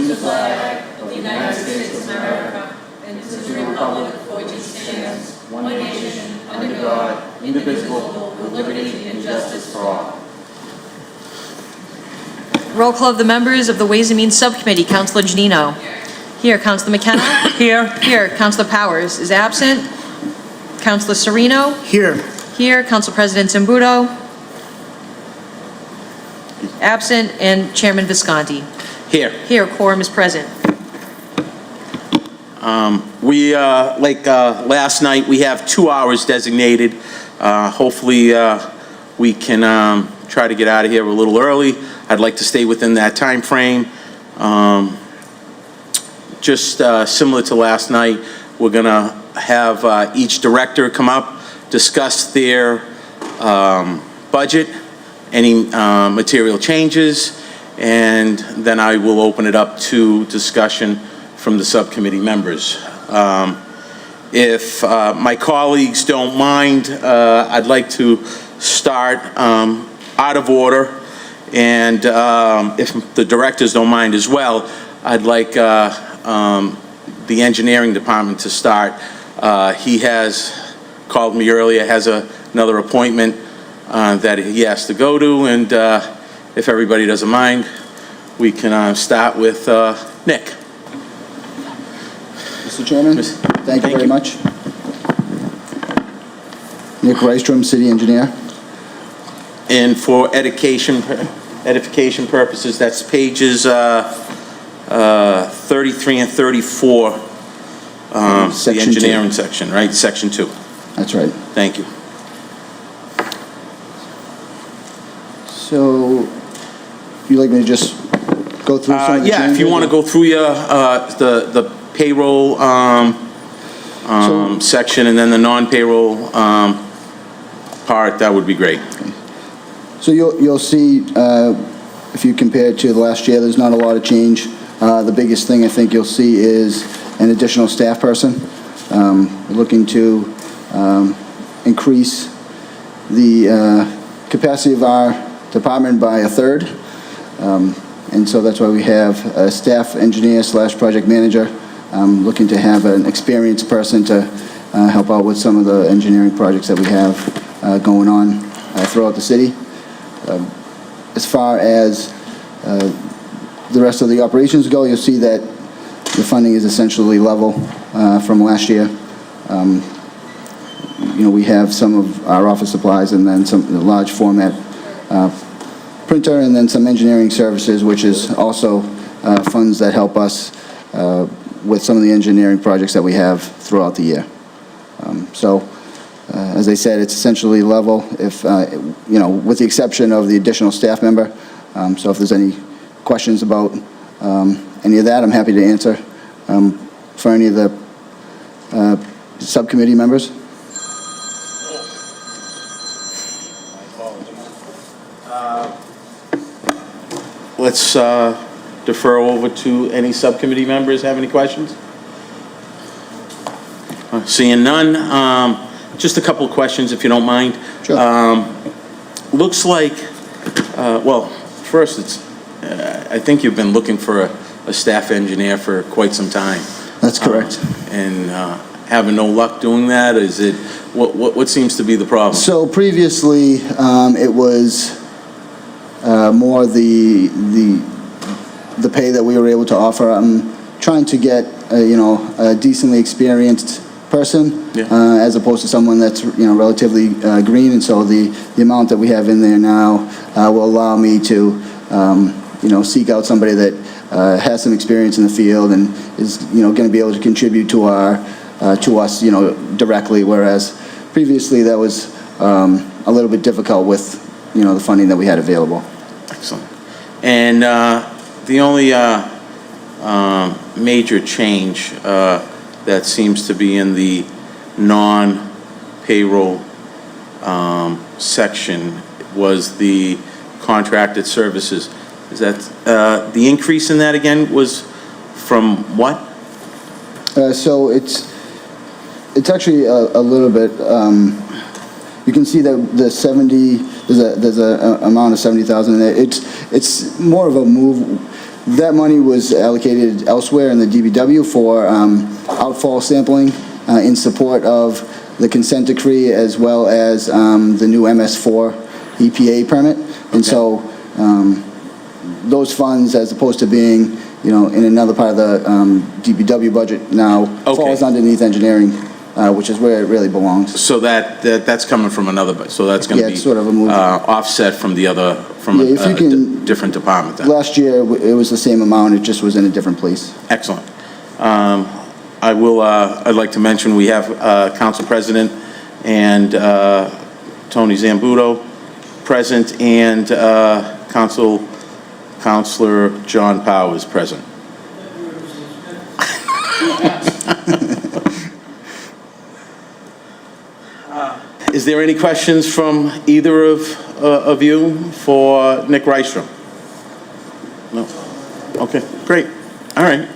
the flag of the United States of America and to the republic for which it stands, one nation, under God, indivisible, with liberty and justice for all. Roll call of the members of the Ways and Means Subcommittee. Councilor Janino. Here. Councilor McKenna. Here. Here. Councilor Powers is absent. Councilor Sereno. Here. Here. Council President Zambudo. Absent. And Chairman Visconti. Here. Here. Quorum is present. Last night, we have 2 hours designated. Hopefully, we can try to get out of here a little early. I'd like to stay within that time frame. Just similar to last night, we're going to have each director come up, discuss their budget, any material changes, and then I will open it up to discussion from the subcommittee members. If my colleagues don't mind, I'd like to start out of order, and if the directors don't mind as well, I'd like the engineering department to start. He has called me earlier, has another appointment that he has to go to, and if everybody doesn't mind, we can start with Nick. Mr. Chairman, thank you very much. Nick Rystrom, City Engineer. And for edification purposes, that's pages 33 and 34, the Section engineering 2. section, right? Section 2. That's right. Thank you. So, you'd like me to just go through some of the Yeah, if you changes? want to go through your, the payroll section and then the non-payroll part, that would be great. So you'll see, if you compare it to the last year, there's not a lot of change. The biggest thing I think you'll see is an additional staff person. We're looking to increase the capacity of our department by a third. And so that's why we have a staff engineer / project manager. Looking to have an experienced person to help out with some of the engineering projects that we have going on throughout the city. As far as the rest of the operations go, you'll see that the funding is essentially level from last year. We have some of our office supplies and then some large format printer and then some engineering services, which is also funds that help us with some of the engineering projects that we have throughout the year. As I said, it's essentially level, if with the exception of the additional staff member. So if there's any questions about any of that, I'm happy to answer for any of the subcommittee members. Let's defer over to any subcommittee members. Have any questions? Seeing none, just a couple of questions, if you don't mind. Sure. Looks like, first, I think you've been looking for a staff engineer for quite some time. That's correct. And having no luck doing that, is it, what seems to be the problem? So previously, it was more the pay that we were able to offer. I'm trying to get a decently experienced person, as opposed to someone that's relatively green, and so the amount that we have in there now will allow me to seek out somebody that has some experience in the field and is going to be able to contribute to us directly, whereas previously that was a little bit difficult with the funding that we had available. Excellent. And the only major change that seems to be in the non-payroll section was the contracted services. Is that the increase in that again was from what? So it's actually a little bit. You can see that the 70 there's a amount of 70,000 in there. It's more of a move. That money was allocated elsewhere in the DBW for outfall sampling in support of the consent decree as well as the new MS4 EPA permit. And so those funds, as opposed to being, in another part of the DBW budget now, falls underneath engineering, which is where it really belongs. So that's coming from another, so that's going to Yeah, be it's sort of a move. offset from the other, from Yeah, if you can- different department then. Last year, it was the same amount, it just was in a different place. Excellent. I'd like to mention we have Council President and Tony Zambuto present, and Councilor John Powers present. Is there any questions from either of you for Nick Rystrom? No? Okay, great. All right.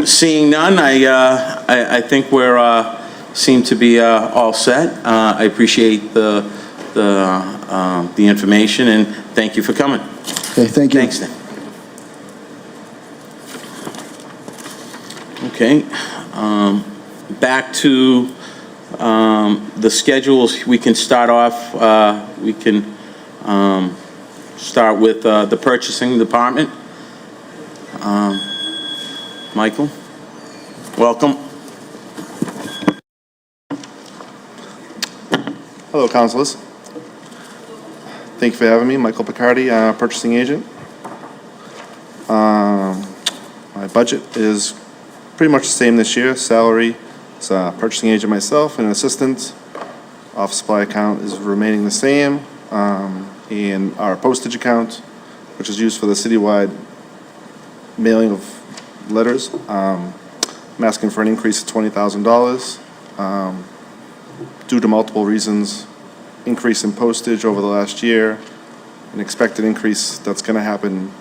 Seeing none, I think we're seem to be all set. I appreciate the information, and thank you for coming. Okay, thank you. Thanks, Nick. Okay, back to the schedules. We can start off, we can start with the purchasing department. Michael, welcome. Hello, councilors. Thank you for having me. Michael Picardi, purchasing agent. My budget is pretty much the same this year. Salary is purchasing agent myself and an assistant. Office supply account is remaining the same. And our postage account, which is used for the citywide mailing of letters, I'm asking for an increase of $20,000 due to multiple reasons. Increase in postage over the last year, an expected increase that's going to happen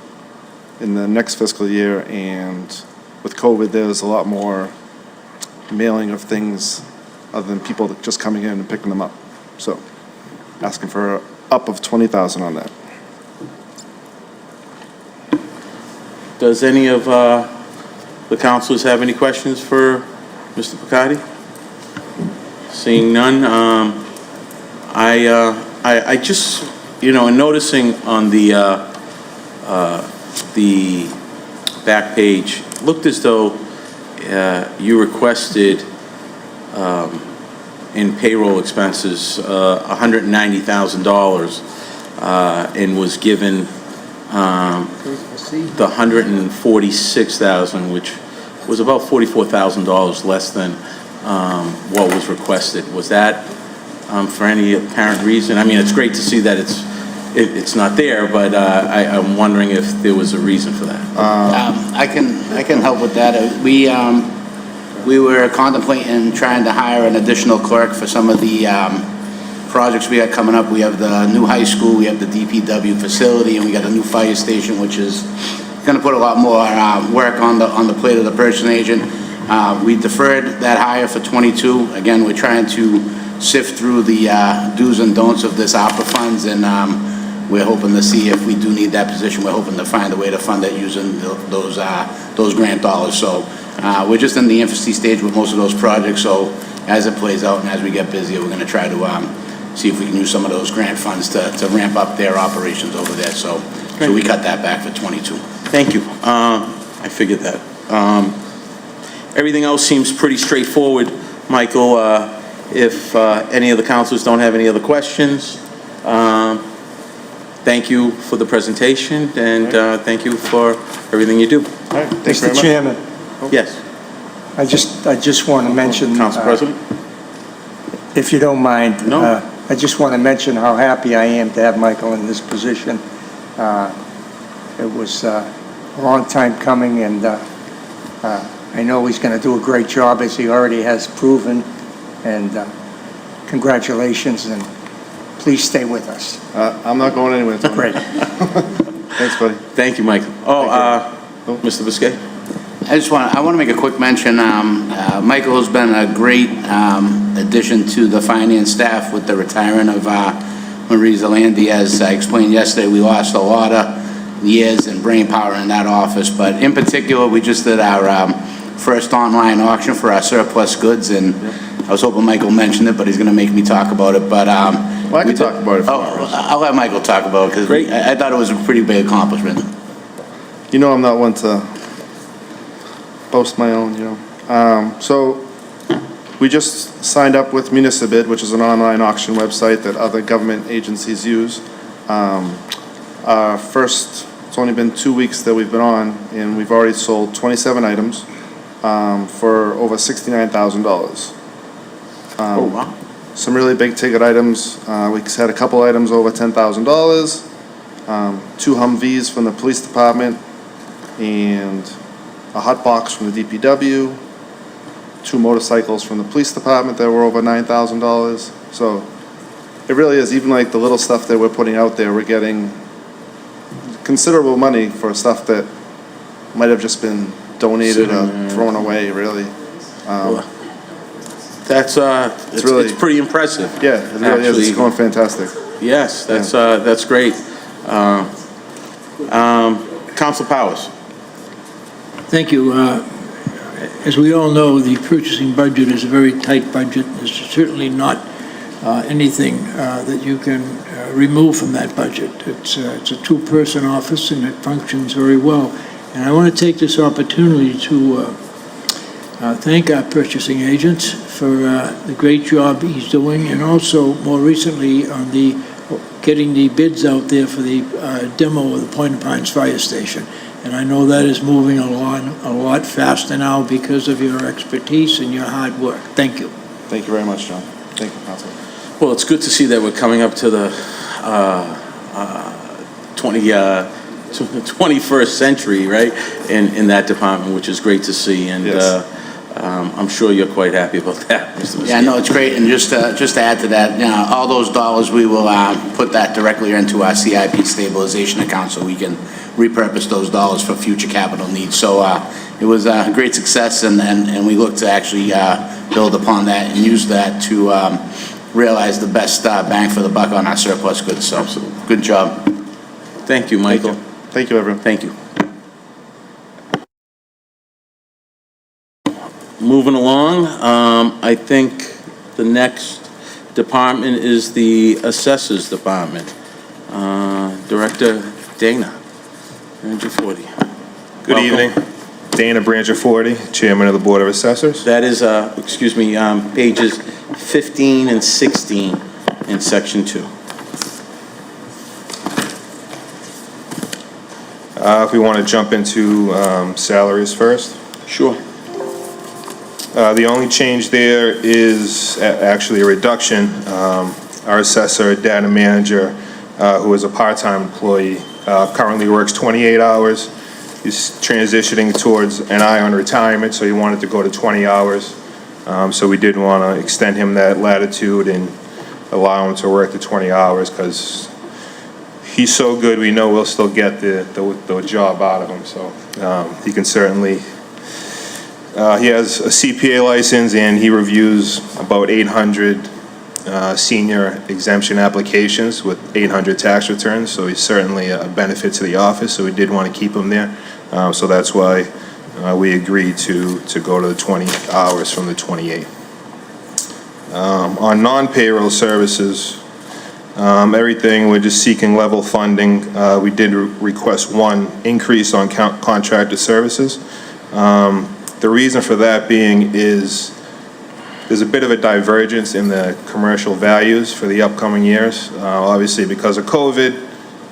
in the next fiscal year, and with COVID, there's a lot more mailing of things other than people that just coming in and picking them up. So, asking for a up of $20,000 on that. Does any of the councilors have any questions for Mr. Picardi? Seeing none, I just, in noticing on the back page, looked as though you requested in payroll expenses $190,000 and was given the $146,000, which was about $44,000 less than what was requested. Was that for any apparent reason? I mean, it's great to see that it's not there, but I'm wondering if there was a reason for that. I can help with that. We were contemplating trying to hire an additional clerk for some of the projects we got coming up. We have the new high school, we have the DPW facility, and we got a new fire station, which is going to put a lot more work on the plate of the purchasing agent. We deferred that hire for 22. Again, we're trying to sift through the do's and don'ts of this ARPA funds, and we're hoping to see if we do need that position. We're hoping to find a way to fund it using those grant dollars. So we're just in the infancy stage with most of those projects. So as it plays out and as we get busier, we're going to try to see if we can use some of those grant funds to ramp up their operations over there. So we cut that back for 22. Thank you. I figured that. Everything else seems pretty straightforward, Michael. If any of the councilors don't have any other questions, thank you for the presentation, and thank you for everything you do. All right, thanks very Mr. much. Chairman, Yes, I just want to mention, Council President? if you don't mind, No. I just want to mention how happy I am to have Michael in this position. It was a long time coming, and I know he's going to do a great job, as he already has proven, and congratulations, and please stay with us. I'm not going anywhere, Tony. Great. Thanks, buddy. Thank you, Michael. Mr. Biscay? I want to make a quick mention. Michael has been a great addition to the finance staff with the retirement of Marie Zalandi. As I explained yesterday, we lost a lot of years and brain power in that office. But in particular, we just did our first online auction for our surplus goods, and I was hoping Michael mentioned it, but he's going to make me talk about it. But Well, I can talk about it for Oh, hours. I'll let Michael talk about it, because Great. I thought it was a pretty big accomplishment. You know I'm not one to boast my own, you know. So we just signed up with Municipid, which is an online auction website that other government agencies use. It's only been 2 weeks that we've been on, and we've already sold 27 items for over $69,000. Oh, wow. Some really big ticket items. We had a couple items over $10,000. 2 Humvees from the police department, and a hot box from the DPW. 2 motorcycles from the police department that were over $9,000. So it really is, even like the little stuff that we're putting out there, we're getting considerable money for stuff that might have just been donated or thrown away, really. That's, it's really- pretty impressive. Yeah, it really is. It's Actually, going fantastic. Yes, that's great. Council Powers. Thank you. As we all know, the purchasing budget is a very tight budget. There's certainly not anything that you can remove from that budget. It's a two-person office, and it functions very well. And I want to take this opportunity to thank our purchasing agent for the great job he's doing, and also more recently on the getting the bids out there for the demo of the Point Pines Fire Station. And I know that is moving along a lot faster now because of your expertise and your hard work. Thank you. Thank you very much, John. Thank you, Council. Well, it's good to see that we're coming up to the 21st century, right, in that department, which is great to see. And Yes. I'm sure you're quite happy about that, Mr. Yeah, no, it's great, and just to add to that, you know, all those dollars, we will put that directly into our CIP stabilization account, so we can repurpose those dollars for future capital needs. So it was a great success, and we look to actually build upon that and use that to realize the best bang for the buck on our surplus goods. So, good job. Thank you, Michael. Thank you, everyone. Thank you. Moving along, I think the next department is the Assessors Department. Director Dana Brangiaforti. Good evening. Dana Brangiaforti, Chairman of the Board of Assessors. That is, excuse me, pages 15 and 16 in Section 2. If we want to jump into salaries first. Sure. The only change there is actually a reduction. Our assessor, data manager, who is a part-time employee, currently works 28 hours. He's transitioning towards an eye on retirement, so he wanted to go to 20 hours. So we did want to extend him that latitude and allow him to work the 20 hours because he's so good, we know we'll still get the job out of him. So he can certainly, he has a CPA license and he reviews about 800 senior exemption applications with 800 tax returns. So he's certainly a benefit to the office. So we did want to keep him there. So that's why we agreed to go to the 20 hours from the 28. On non-payroll services, everything, we're just seeking level funding. We did request one increase on contracted services. The reason for that being is there's a bit of a divergence in the commercial values for the upcoming years. Obviously, because of COVID,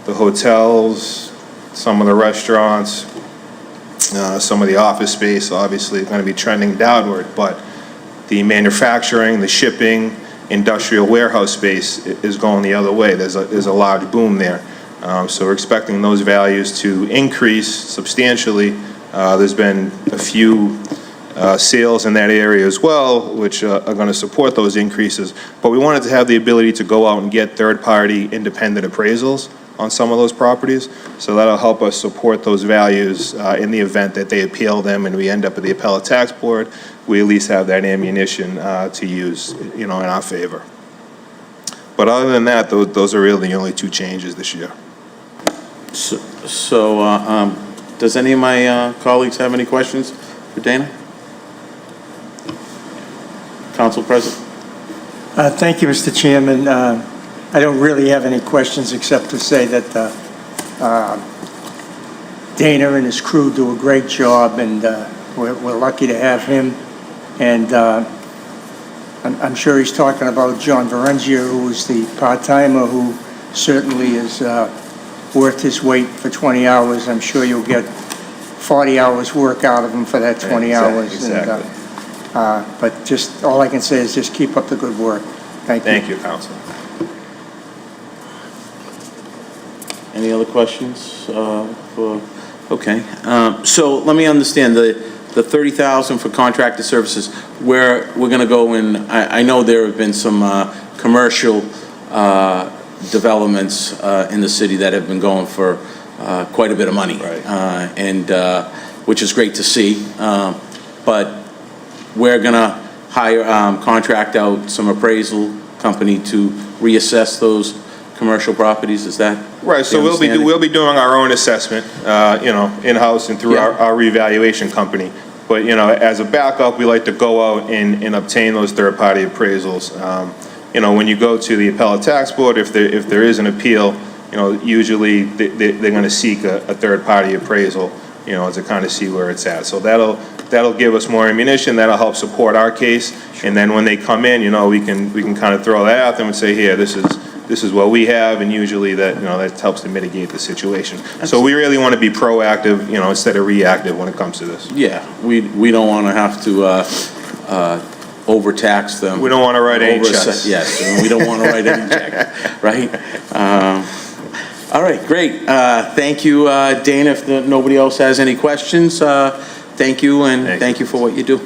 the hotels, some of the restaurants, some of the office space, obviously, going to be trending downward. But the manufacturing, the shipping, industrial warehouse space is going the other way. There's a large boom there. So we're expecting those values to increase substantially. There's been a few sales in that area as well, which are going to support those increases. But we wanted to have the ability to go out and get third-party independent appraisals on some of those properties. So that'll help us support those values in the event that they appeal them and we end up at the appellate tax board. We at least have that ammunition to use, in our favor. But other than that, those are really the only two changes this year. Does any of my colleagues have any questions for Dana? Council President? Thank you, Mr. Chairman. I don't really have any questions except to say that Dana and his crew do a great job, and we're lucky to have him. And I'm sure he's talking about John Varenzia, who is the part-timer, who certainly is worth his weight for 20 hours. I'm sure you'll get 40 hours work out of him for that 20 hours. Exactly. But just, all I can say is just keep up the good work. Thank you. Thank you, Council. Any other questions? Okay. So let me understand, the 30,000 for contracted services, where we're going to go in, I know there have been some commercial developments in the city that have been going for quite a bit of money. Right. And which is great to see. But we're going to hire, contract out some appraisal company to reassess those commercial properties, is that? Right, so the understanding? we'll be doing our own assessment, in-house and through Yeah. our revaluation company. But, as a backup, we like to go out and obtain those third-party appraisals. When you go to the appellate tax board, if there is an appeal, usually they're going to seek a third-party appraisal, to kind of see where it's at. So that'll give us more ammunition, that'll help support our case. And then when they come in, we can kind of throw that at them and say, here, this is what we have, and usually that helps to mitigate the situation. So we really want to be proactive, instead of reactive when it comes to this. Yeah, we don't want to have to overtax them. We don't want to write any checks. Yes, and we don't want to write any check, right? All right, great. Thank you, Dana. If nobody else has any questions, thank you, and thank you for what you do.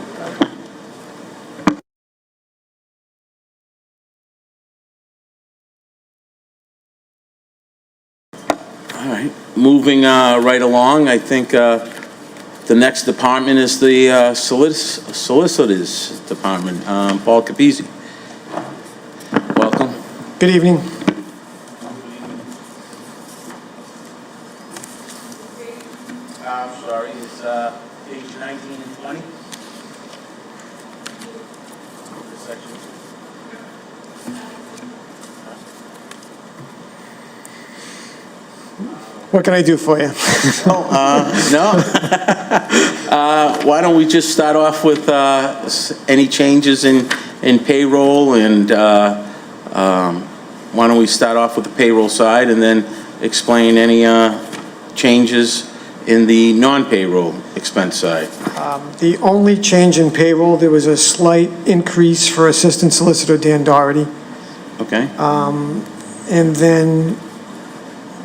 All right, moving right along, I think the next department is the Solicitors Department. Paul Capizzi. Welcome. Good evening. I'm sorry, it's page 19 and 20? This section. What can I do for you? No. Why don't we just start off with any changes in payroll, and why don't we start off with the payroll side and then explain any changes in the non-payroll expense side? The only change in payroll, there was a slight increase for Assistant Solicitor Dan Doherty. Okay. And then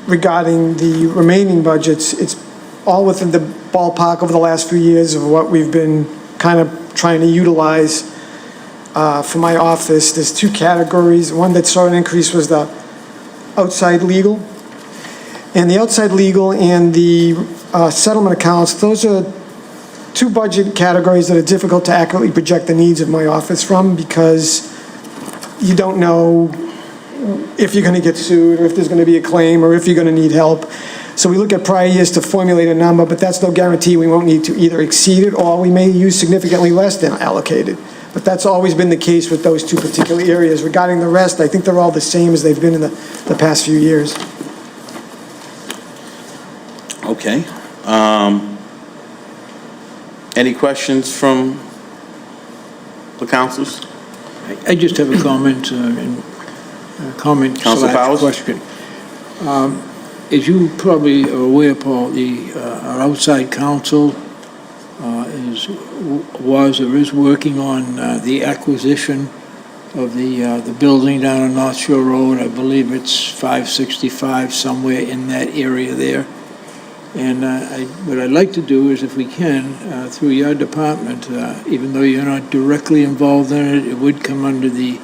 regarding the remaining budgets, it's all within the ballpark over the last few years of what we've been kind of trying to utilize for my office. There's two categories. One that saw an increase was the outside legal. And the outside legal and the settlement accounts, those are two budget categories that are difficult to accurately project the needs of my office from, because you don't know if you're going to get sued, or if there's going to be a claim, or if you're going to need help. So we look at prior years to formulate a number, but that's no guarantee. We won't need to either exceed it, or we may use significantly less than allocated. But that's always been the case with those two particular areas. Regarding the rest, I think they're all the same as they've been in the past few years. Okay. Any questions from the councils? I just have a comment, comment Council Powers? slash question. As you probably are aware, Paul, our outside counsel is working on the acquisition of the building down on North Shore Road. I believe it's 565, somewhere in that area there. And what I'd like to do is, if we can, through your department, even though you're not directly involved in it, it would come under the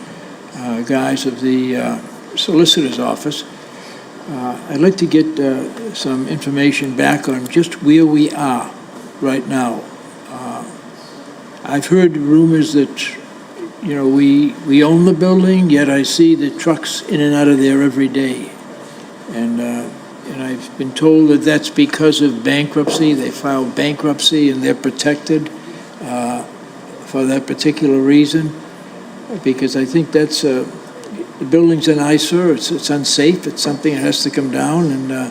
guise of the solicitor's office. I'd like to get some information back on just where we are right now. I've heard rumors that, we own the building, yet I see the trucks in and out of there every day. And and I've been told that that's because of bankruptcy. They filed bankruptcy, and they're protected for that particular reason, because I think that's, the building's an eyesore, it's unsafe, it's something that has to come down, and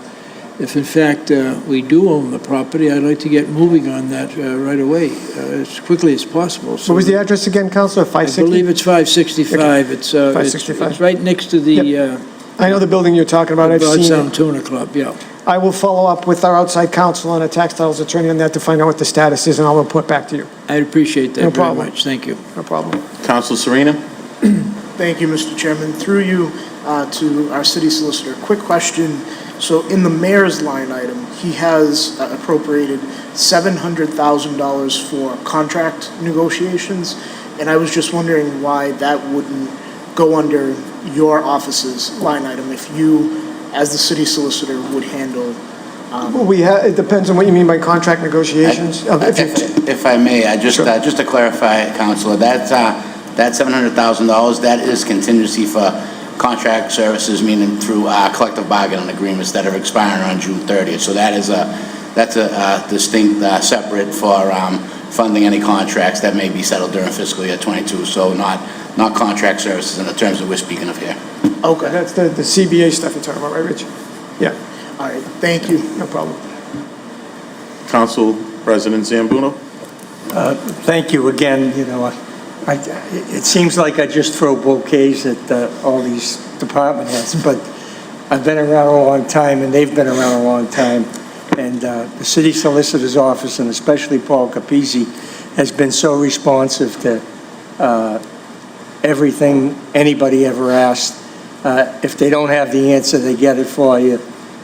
if in fact we do own the property, I'd like to get moving on that right away, as quickly as possible. What was the address again, Counselor? I 560? believe it's 565. It's 565. it's right next to the I know the building you're talking about. I've seen Broadsound it. Tuna Club, yeah. I will follow up with our outside counsel and a tax titles attorney on that to find out what the status is, and I'll report back to you. I'd appreciate that No very problem. much. Thank you. No problem. Council Serena? Thank you, Mr. Chairman. Through you to our city solicitor. Quick question. So in the mayor's line item, he has appropriated $700,000 for contract negotiations, and I was just wondering why that wouldn't go under your office's line item if you, as the city solicitor, would handle. Well, it depends on what you mean by contract negotiations. If I may, just to clarify, Counselor, that $700,000, that is contingency for contract services, meaning through collective bargaining agreements that are expiring on June 30th. So that's a distinct, separate for funding any contracts that may be settled during fiscal year '22. So not contract services in the terms that we're speaking of here. Okay. That's the CBA stuff you're talking about, right, Rich? Yeah, All right. Thank you. no problem. Council President Zambuno? Thank you again, you know, it seems like I just throw bouquets at all these department heads, but I've been around a long time, and they've been around a long time, and the city solicitor's office, and especially Paul Capizzi, has been so responsive to everything anybody ever asked. If they don't have the answer, they get it for you.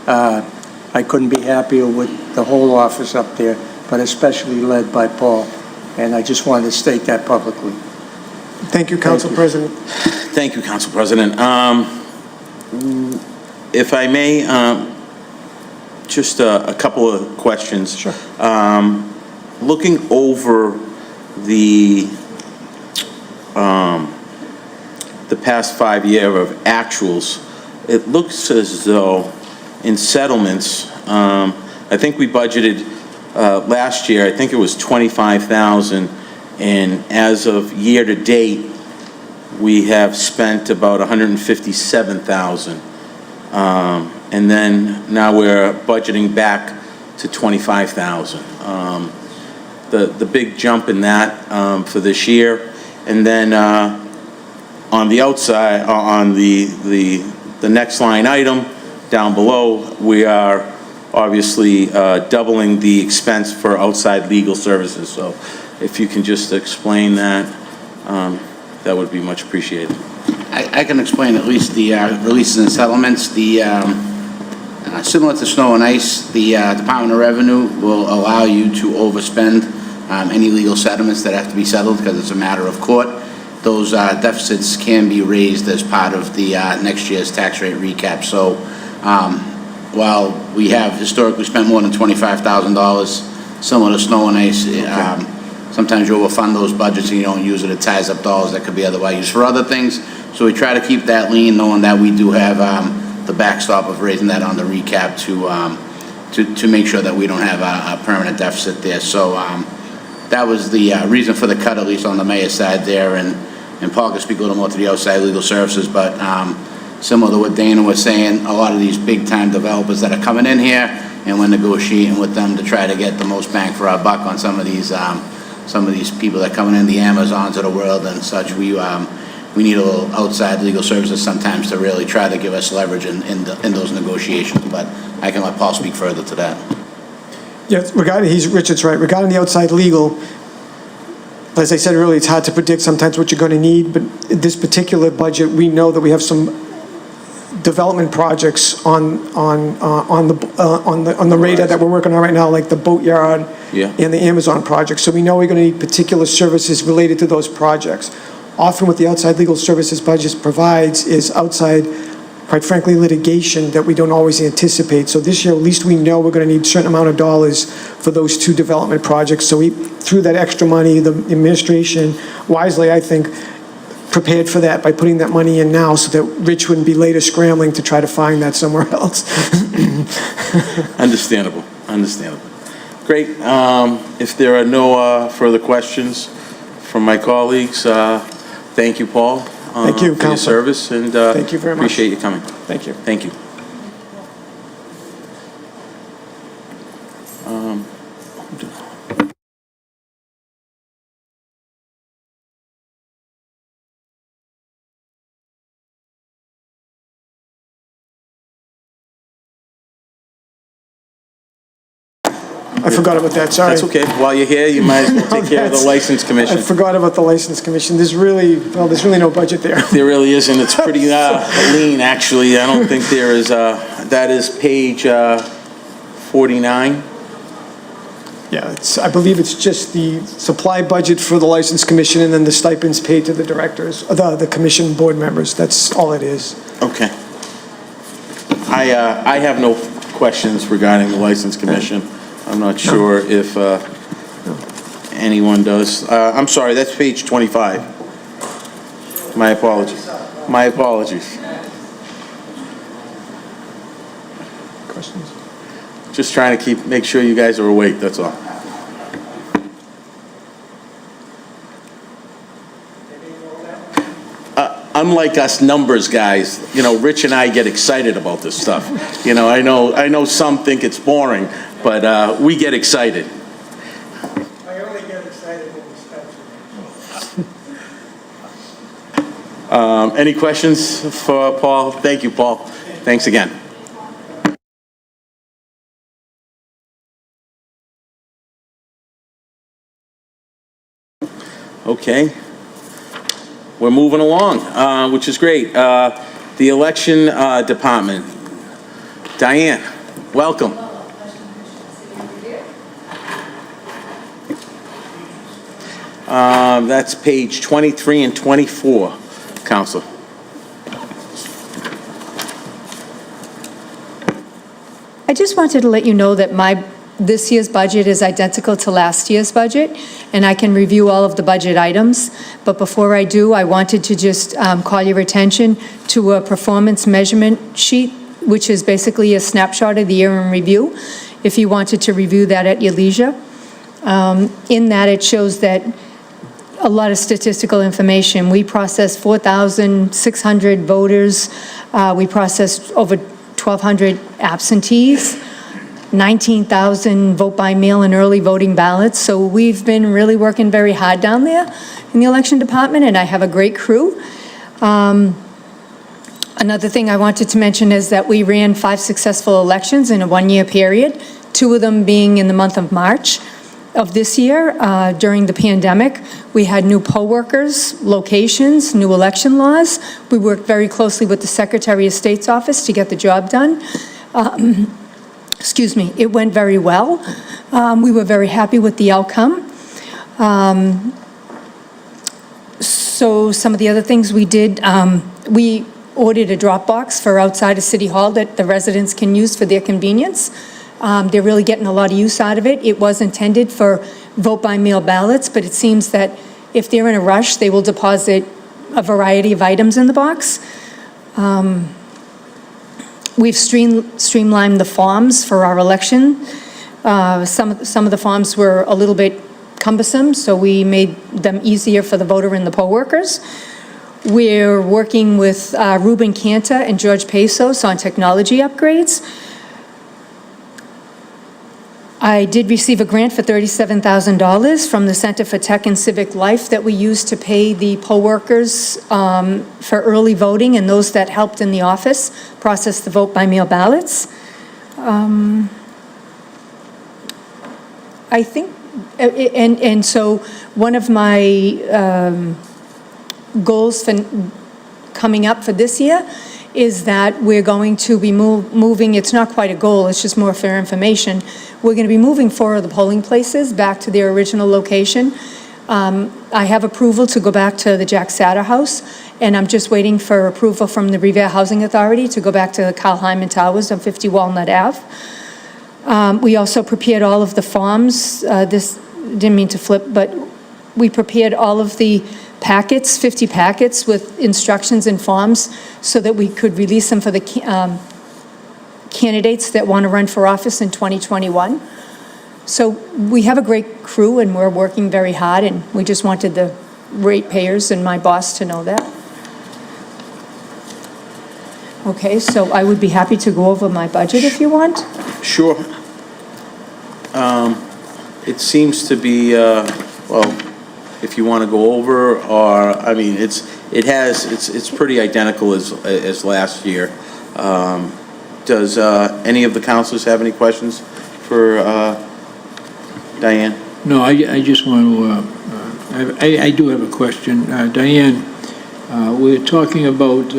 I couldn't be happier with the whole office up there, but especially led by Paul, and I just wanted to state that publicly. Thank you, Council President. Thank you, Council President. If I may, just a couple of questions. Sure. Looking over the past 5 year of actuals, it looks as though in settlements, I think we budgeted last year, I think it was $25,000, and as of year to date, we have spent about $157,000. And then now we're budgeting back to $25,000. The big jump in that for this year, and then on the outside, on the next line item down below, we are obviously doubling the expense for outside legal services. So if you can just explain that, that would be much appreciated. I can explain at least the releases and settlements. Similar to snow and ice, the Department of Revenue will allow you to overspend any legal settlements that have to be settled because it's a matter of court. Those deficits can be raised as part of the next year's tax rate recap. So while we have historically spent more than $25,000, similar to snow and ice, sometimes you overfund those budgets and you don't use it. It ties up dollars that could be otherwise used for other things. So we try to keep that lean, knowing that we do have the backstop of raising that on the recap to make sure that we don't have a permanent deficit there. So that was the reason for the cut, at least on the mayor's side there. And Paul can speak a little more to the outside legal services, but similar to what Dana was saying, a lot of these big-time developers that are coming in here, and we're negotiating with them to try to get the most bang for our buck on some of these people that are coming in, the Amazons of the world and such. We need a little outside legal services sometimes to really try to give us leverage in those negotiations, but I can let Paul speak further to that. Yes, Richard's right. Regarding the outside legal, as I said earlier, it's hard to predict sometimes what you're going to need, but in this particular budget, we know that we have some development projects on the radar that we're working on right now, like the boatyard and the Amazon project. So we know we're going to need particular services related to those projects. Often what the outside legal services budget provides is outside, quite frankly, litigation that we don't always anticipate. So this year, at least we know we're going to need a certain amount of dollars for those two development projects. So we threw that extra money, the administration, wisely, I think, prepared for that by putting that money in now so that Rich wouldn't be later scrambling to try to find that somewhere else. Understandable, understandable. Great. If there are no further questions from my colleagues, thank you, Paul. Thank you, for your Counselor. service, and Thank you very much. appreciate you coming. Thank you. Thank you. I forgot about that, sorry. That's okay. While you're here, you might as well take care of the License I Commission. forgot about the License Commission. There's really no budget there. There really isn't. It's pretty lean, actually. I don't think there is, that is page 49. Yeah, I believe it's just the supply budget for the License Commission and then the stipends paid to the directors, the commission board members. That's all it is. Okay. I have no questions regarding the License Commission. I'm not sure if anyone does. I'm sorry, that's page 25. My apologies. My apologies. Questions? Just trying to make sure you guys are awake, that's all. Unlike us numbers guys, you know, Rich and I get excited about this stuff. You know, I know some think it's boring, but we get excited. I only get excited when we start. Any questions for Paul? Thank you, Paul. Thanks again. Okay. We're moving along, which is great. The election department. Diane, welcome. That's page 23 and 24, Council. I just wanted to let you know that this year's budget is identical to last year's budget, and I can review all of the budget items. But before I do, I wanted to just call your attention to a performance measurement sheet, which is basically a snapshot of the year in review, if you wanted to review that at your leisure. In that, it shows that a lot of statistical information. We processed 4,600 voters. We processed over 1,200 absentees. 19,000 vote by mail and early voting ballots. So we've been really working very hard down there in the election department, and I have a great crew. Another thing I wanted to mention is that we ran 5 successful elections in a one-year period, 2 of them being in the month of March of this year. During the pandemic, we had new poll workers, locations, new election laws. We worked very closely with the Secretary of State's office to get the job done. Excuse me, it went very well. We were very happy with the outcome. So some of the other things we did, we ordered a drop box for outside of City Hall that the residents can use for their convenience. They're really getting a lot of use out of it. It was intended for vote-by-mail ballots, but it seems that if they're in a rush, they will deposit a variety of items in the box. We've streamlined the forms for our election. Some of the forms were a little bit cumbersome, so we made them easier for the voter and the poll workers. We're working with Ruben Cantor and George Pesos on technology upgrades. I did receive a grant for $37,000 from the Center for Tech and Civic Life that we used to pay the poll workers for early voting and those that helped in the office process the vote-by-mail ballots. I think, and so one of my goals for coming up for this year is that we're going to be moving, it's not quite a goal, it's just more for information. We're going to be moving 4 of the polling places back to their original location. I have approval to go back to the Jack Satter House, and I'm just waiting for approval from the Revere Housing Authority to go back to the Carl Hyman Towers on 50 Walnut Ave. We also prepared all of the forms. This didn't mean to flip, but we prepared all of the packets, 50 packets with instructions and forms so that we could release them for the candidates that want to run for office in 2021. So we have a great crew, and we're working very hard, and we just wanted the ratepayers and my boss to know that. Okay, so I would be happy to go over my budget if you want. Sure. It seems to be, well, if you want to go over, or, I mean, it's pretty identical as last year. Does any of the councilors have any questions for Diane? No, I just want to, I do have a question. Diane, we're talking about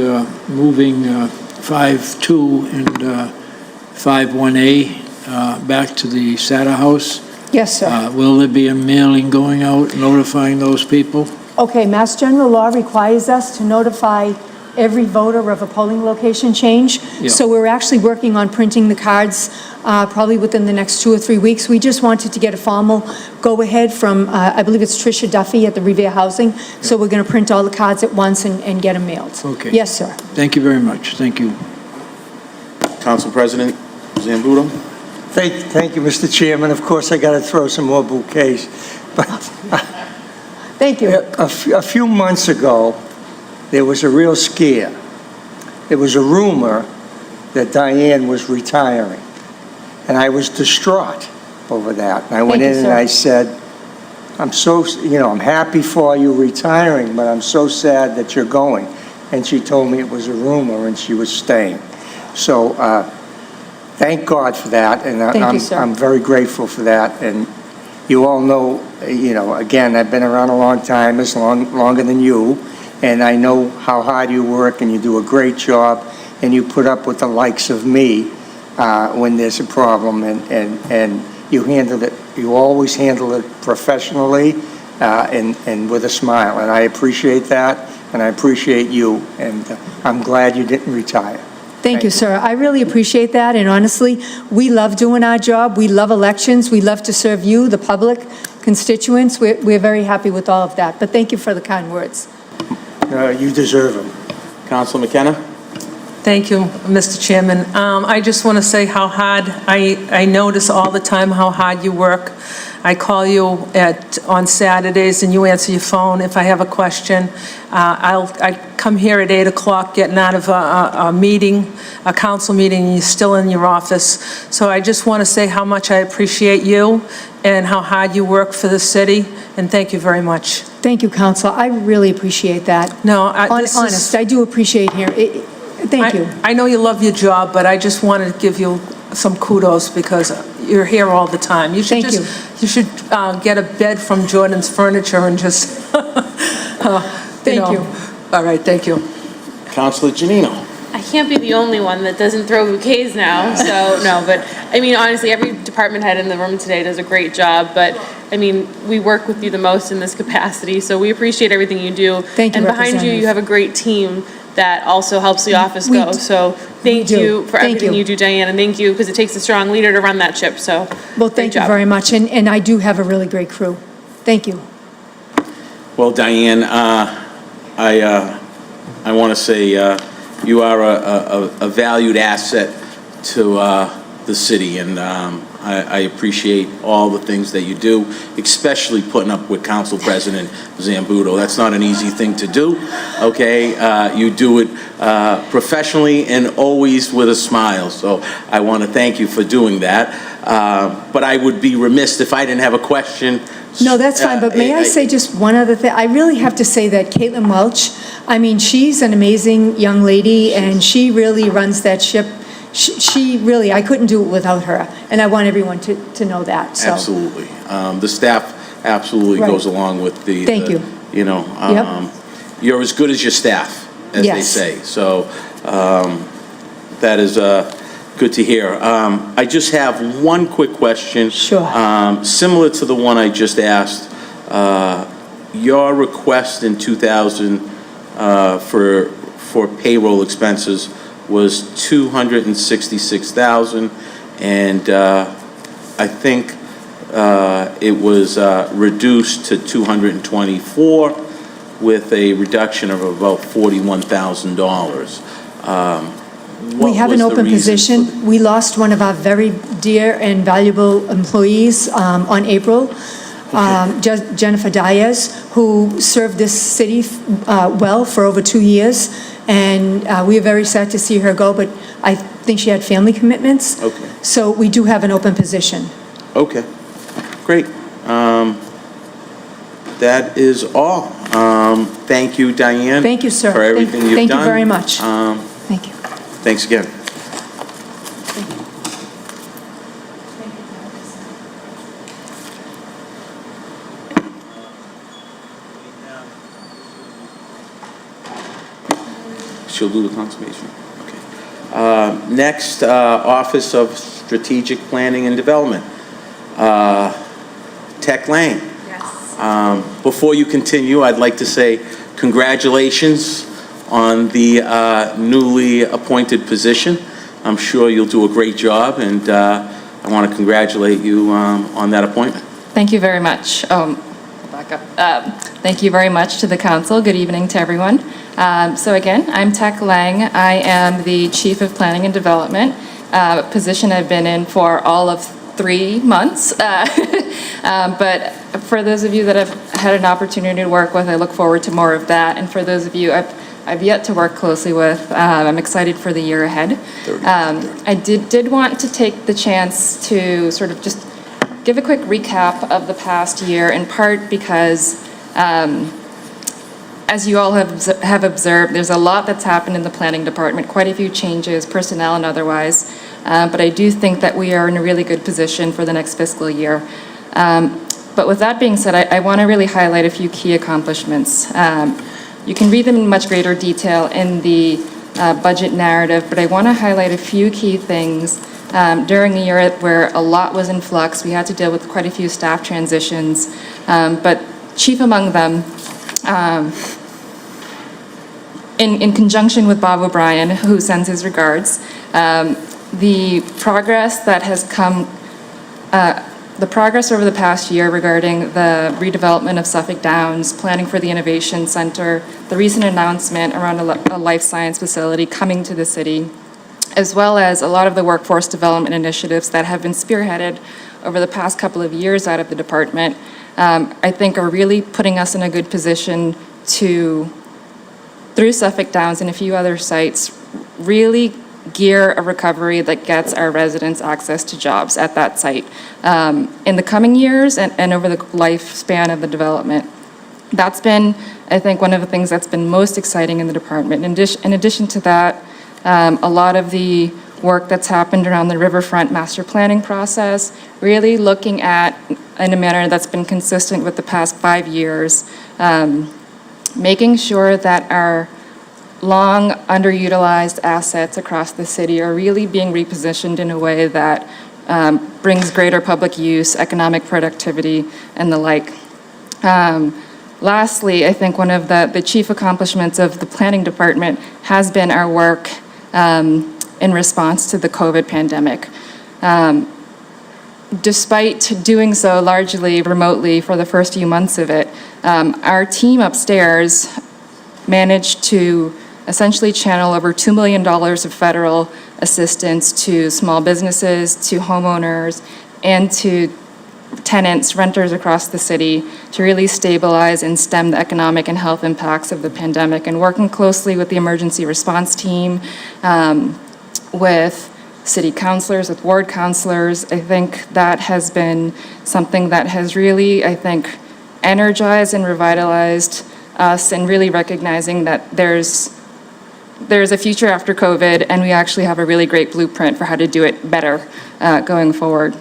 moving 5-2 and 5-1A back to the Sata House. Yes, sir. Will there be a mailing going out notifying those people? Okay, Mass General Law requires us to notify every voter of a polling location change. Yeah. So we're actually working on printing the cards probably within the next 2 or 3 weeks. We just wanted to get a formal go-ahead from, I believe it's Tricia Duffy at the Revere Housing. So we're going to print all the cards at once and get them mailed. Okay. Yes, sir. Thank you very much. Thank you. Council President Zambudo? Thank you, Mr. Chairman. Of course, I got to throw some more bouquets. But Thank you. a few months ago, there was a real scare. There was a rumor that Diane was retiring, and I was distraught over that. And I went in and I said, I'm so, I'm happy for you retiring, but I'm so sad that you're going. And she told me it was a rumor and she was staying. So thank God for that, and Thank you, sir. I'm very grateful for that. And you all know, again, I've been around a long time, longer than you, and I know how hard you work, and you do a great job, and you put up with the likes of me when there's a problem, and you handle it. You always handle it professionally and with a smile, and I appreciate that, and I appreciate you, and I'm glad you didn't retire. Thank you, sir. I really appreciate that, and honestly, we love doing our job. We love elections. We love to serve you, the public, constituents. We're very happy with all of that, but thank you for the kind words. You deserve them. Council McKenna? Thank you, Mr. Chairman. I just want to say how hard, I notice all the time how hard you work. I call you on Saturdays and you answer your phone if I have a question. I come here at 8 o'clock getting out of a meeting, a council meeting, and you're still in your office. So I just want to say how much I appreciate you and how hard you work for the city, and thank you very much. Thank you, Council. I really appreciate that. No, honest, I do appreciate hearing. Thank you. I know you love your job, but I just want to give you some kudos because you're here all the time. You should you should get a bed from Jordan's Furniture and just. Thank you. All right, thank you. Councilor Janino? I can't be the only one that doesn't throw bouquets now, so no, but I mean, honestly, every department head in the room today does a great job, but I mean, we work with you the most in this capacity, so we appreciate everything you do. Thank you, And behind you, Representative. you have a great team that also helps the office go, so thank you for everything you do, Diane, and thank you, because it takes a strong leader to run that ship, so. Well, thank you very much, and I do have a really great crew. Thank you. Well, Diane, I want to say you are a valued asset to the city, and I appreciate all the things that you do, especially putting up with Council President Zambudo. That's not an easy thing to do, okay? You do it professionally and always with a smile, so I want to thank you for doing that. But I would be remiss if I didn't have a question. No, that's fine, but may I say just one other thing? I really have to say that Caitlin Welch, I mean, she's an amazing young lady, and she really runs that ship. She really, I couldn't do it without her, and I want everyone to know that, so. Absolutely. The staff absolutely Right. goes along with the. Thank you. You know, you're as good as your staff, as they Yes. say. So that is good to hear. I just have one quick question. Sure. Similar to the one I just asked. Your request in 2000 for payroll expenses was $266,000, and I think it was reduced to $224. with a reduction of about $41,000. We have an open position. We lost one of our very dear and valuable employees on April, Jennifer Diaz, who served this city well for over 2 years. And we are very sad to see her go, but I think she had family commitments. Okay. So we do have an open position. Okay, great. That is all. Thank you, Diane. Thank you, sir. For everything you've done. Thank you very much. Thank you. Thanks again. She'll do the conservation. Okay. Next, Office of Strategic Planning and Development. Tech Lang. Yes. Before you continue, I'd like to say congratulations on the newly appointed position. I'm sure you'll do a great job, and I want to congratulate you on that appointment. Thank you very much. I'll back up. Thank you very much to the council. Good evening to everyone. So again, I'm Tech Lang. I am the Chief of Planning and Development, position I've been in for all of 3 months. But for those of you that I've had an opportunity to work with, I look forward to more of that. And for those of you I've yet to work closely with, I'm excited for the year ahead. I did want to take the chance to sort of just give a quick recap of the past year, in part because as you all have observed, there's a lot that's happened in the planning department, quite a few changes, personnel and otherwise. But I do think that we are in a really good position for the next fiscal year. But with that being said, I want to really highlight a few key accomplishments. You can read them in much greater detail in the budget narrative, but I want to highlight a few key things during a year where a lot was in flux. We had to deal with quite a few staff transitions, but chief among them, in conjunction with Bob O'Brien, who sends his regards, the progress that has come, the progress over the past year regarding the redevelopment of Suffolk Downs, planning for the Innovation Center, the recent announcement around a life science facility coming to the city, as well as a lot of the workforce development initiatives that have been spearheaded over the past couple of years out of the department, I think are really putting us in a good position to, through Suffolk Downs and a few other sites, really gear a recovery that gets our residents access to jobs at that site in the coming years and over the lifespan of the development. That's been, I think, one of the things that's been most exciting in the department. In addition to that, a lot of the work that's happened around the riverfront master planning process, really looking at, in a manner that's been consistent with the past 5 years, making sure that our long underutilized assets across the city are really being repositioned in a way that brings greater public use, economic productivity, and the like. Lastly, I think one of the chief accomplishments of the planning department has been our work in response to the COVID pandemic. Despite doing so largely remotely for the first few months of it, our team upstairs managed to essentially channel over $2 million of federal assistance to small businesses, to homeowners, and to tenants, renters across the city to really stabilize and stem the economic and health impacts of the pandemic. And working closely with the emergency response team, with city councilors, with ward councilors, I think that has been something that has really, I think, energized and revitalized us, and really recognizing that there's a future after COVID, and we actually have a really great blueprint for how to do it better going forward.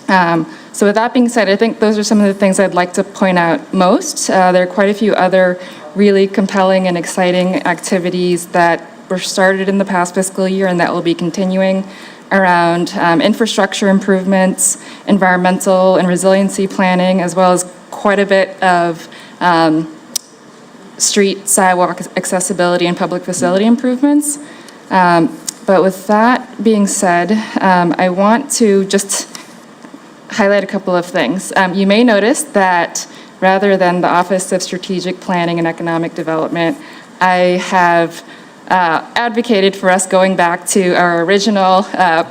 So with that being said, I think those are some of the things I'd like to point out most. There are quite a few other really compelling and exciting activities that were started in the past fiscal year and that will be continuing around infrastructure improvements, environmental and resiliency planning, as well as quite a bit of street, sidewalk accessibility and public facility improvements. But with that being said, I want to just highlight a couple of things. You may notice that rather than the Office of Strategic Planning and Economic Development. I have advocated for us going back to our original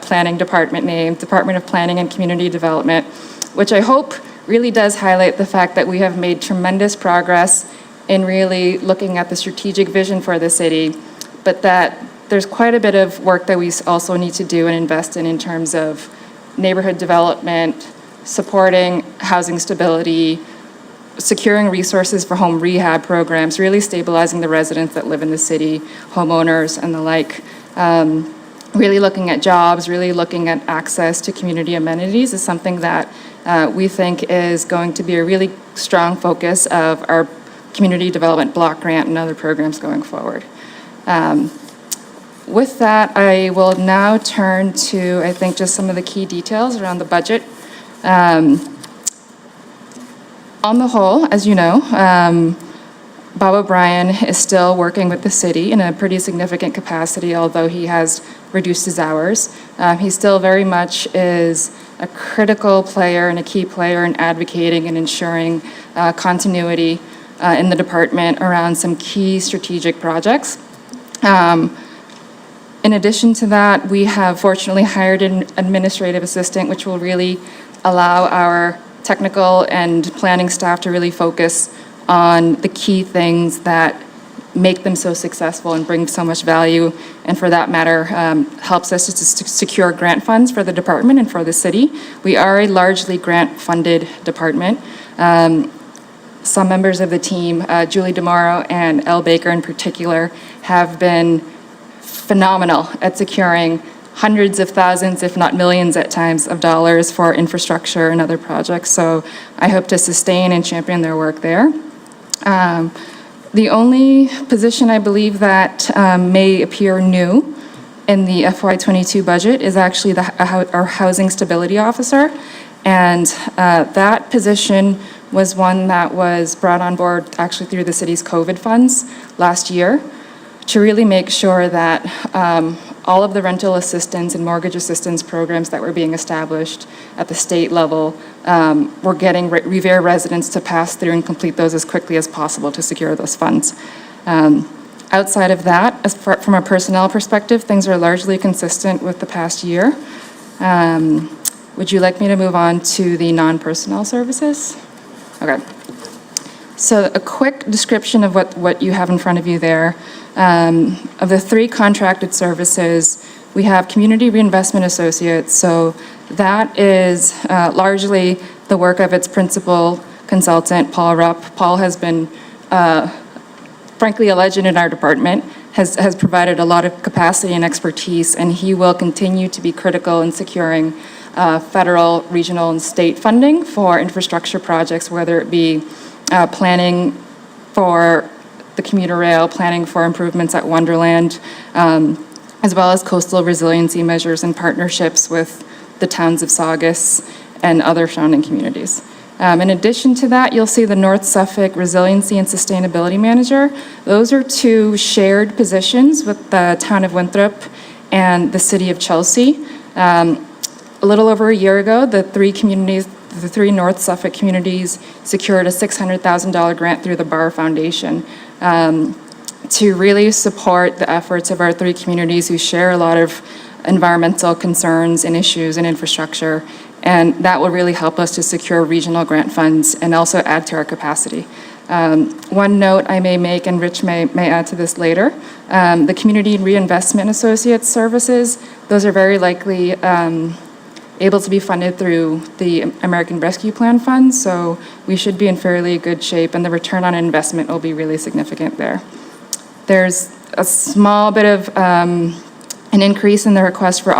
planning department name, Department of Planning and Community Development, which I hope really does highlight the fact that we have made tremendous progress in really looking at the strategic vision for the city, but that there's quite a bit of work that we also need to do and invest in terms of neighborhood development, supporting housing stability, securing resources for home rehab programs, really stabilizing the residents that live in the city, homeowners and the like. Really looking at jobs, really looking at access to community amenities is something that we think is going to be a really strong focus of our community development block grant and other programs going forward. With that, I will now turn to, I think, just some of the key details around the budget. On the whole, as you know, Bob O'Brien is still working with the city in a pretty significant capacity, although he has reduced his hours. He still very much is a critical player and a key player in advocating and ensuring continuity in the department around some key strategic projects. In addition to that, we have fortunately hired an administrative assistant, which will really allow our technical and planning staff to really focus on the key things that make them so successful and bring so much value, and for that matter, helps us to secure grant funds for the department and for the city. We are a largely grant-funded department. Some members of the team, Julie DeMauro and Elle Baker in particular, have been phenomenal at securing hundreds of thousands, if not millions at times, of dollars for infrastructure and other projects. So I hope to sustain and champion their work there. The only position I believe that may appear new in the FY22 budget is actually our Housing Stability Officer. And that position was one that was brought on board actually through the city's COVID funds last year to really make sure that all of the rental assistance and mortgage assistance programs that were being established at the state level were getting Revere residents to pass through and complete those as quickly as possible to secure those funds. Outside of that, from a personnel perspective, things are largely consistent with the past year. Would you like me to move on to the non-personnel services? Okay. So a quick description of what you have in front of you there. Of the 3 contracted services, we have Community Reinvestment Associates. So that is largely the work of its principal consultant, Paul Rupp. Paul has been, frankly, a legend in our department, has provided a lot of capacity and expertise, and he will continue to be critical in securing federal, regional, and state funding for infrastructure projects, whether it be planning for the commuter rail, planning for improvements at Wonderland, as well as coastal resiliency measures and partnerships with the towns of Saugus and other surrounding communities. In addition to that, you'll see the North Suffolk Resiliency and Sustainability Manager. Those are 2 shared positions with the town of Winthrop and the city of Chelsea. A little over a year ago, the 3 North Suffolk communities secured a $600,000 grant through the Barr Foundation to really support the efforts of our 3 communities who share a lot of environmental concerns and issues and infrastructure. And that will really help us to secure regional grant funds and also add to our capacity. One note I may make, and Rich may add to this later, the Community Reinvestment Associates services, those are very likely able to be funded through the American Rescue Plan funds, so we should be in fairly good shape, and the return on investment will be really significant there. There's a small bit of an increase in the request for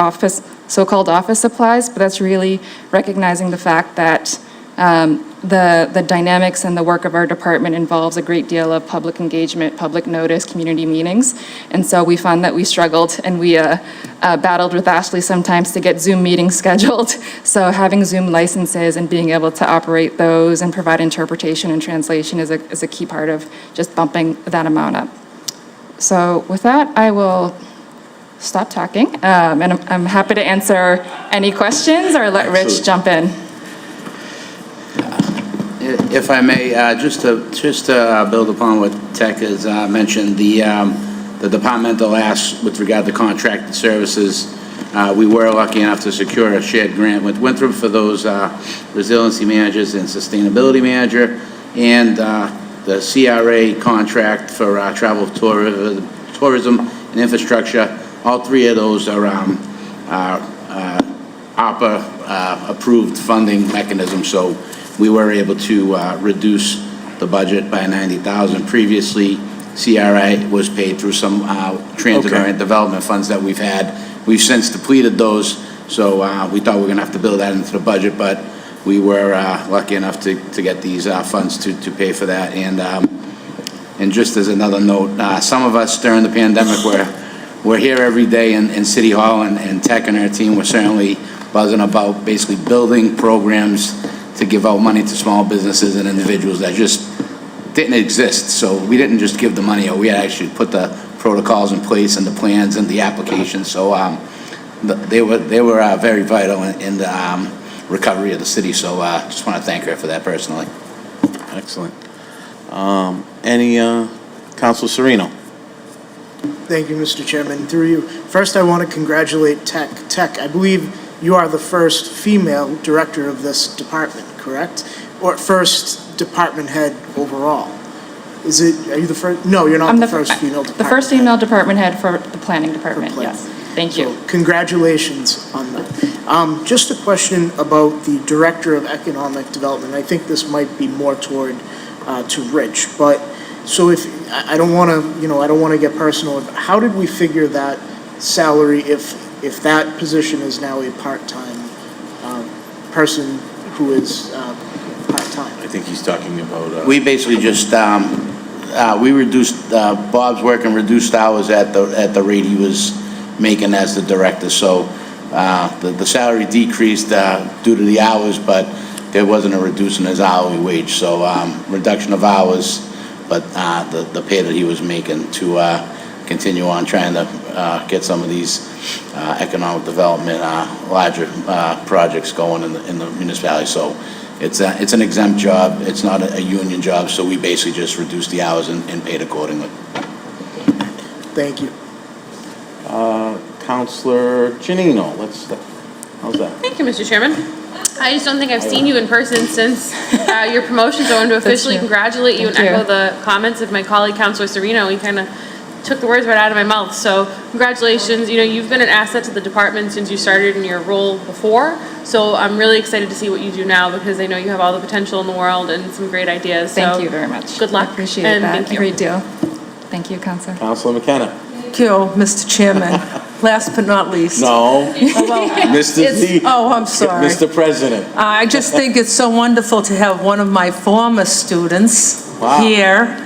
so-called office supplies, but that's really recognizing the fact that the dynamics and the work of our department involves a great deal of public engagement, public notice, community meetings. And so we found that we struggled and we battled with Ashley sometimes to get Zoom meetings scheduled. So having Zoom licenses and being able to operate those and provide interpretation and translation is a key part of just bumping that amount up. So with that, I will stop talking, and I'm happy to answer any questions or let Rich jump in. If I may, just to build upon what Tech has mentioned, the departmental asks with regard to contracted services, we were lucky enough to secure a shared grant with Winthrop for those resiliency managers and sustainability manager, and the CRA contract for travel, tourism, and infrastructure. All three of those are ARPA-approved funding mechanisms, so we were able to reduce the budget by $90,000. Previously, CRA was paid through some transit-oriented development funds that we've had. We've since depleted those, so we thought we were going to have to build that into the budget, but we were lucky enough to get these funds to pay for that. And just as another note, some of us during the pandemic we're here every day in City Hall, and Tech and our team were certainly buzzing about basically building programs to give out money to small businesses and individuals that just didn't exist. So we didn't just give the money out, we had actually put the protocols in place and the plans and the applications. So they were very vital in the recovery of the city. So just want to thank her for that personally. Excellent. Councilor Serino? Thank you, Mr. Chairman. Through you. First, I want to congratulate Tech. Tech, I believe you are the first female director of this department, correct? Or first department head overall? Are you the first? No, you're not the first female department head. The first female department head for the planning department, yes. Thank you. So, congratulations on that. Just a question about the Director of Economic Development. I think this might be more toward to Rich, but so if I don't want to get personal. How did we figure that salary if that position is now a part-time person who is part-time? I think he's talking about... We basically just, we reduced, Bob's working reduced hours at the rate he was making as the director. So the salary decreased due to the hours, but there wasn't a reduction in his hourly wage. So reduction of hours, but the pay that he was making to continue on trying to get some of these economic development, larger projects going in the municipality. So it's an exempt job. It's not a union job. So we basically just reduced the hours and paid accordingly. Thank you. Councilor Janino, how's that? Thank you, Mr. Chairman. I just don't think I've seen you in person since your promotion, so I want to officially congratulate you and echo the comments of my colleague, Councilor Serino. He kind of took the words right out of my mouth. So congratulations. You know, you've been an asset to the department since you started in your role before. So I'm really excited to see what you do now because I know you have all the potential in the world and some great ideas. Thank you very much. Good luck. I appreciate and that thank you. a great deal. Thank you, Councilor. Councilor McKenna? Thank you, Mr. Chairman. Last but not least. No. Mr. Z. Oh, I'm sorry. Mr. President. I just think it's so wonderful to have one of my former students here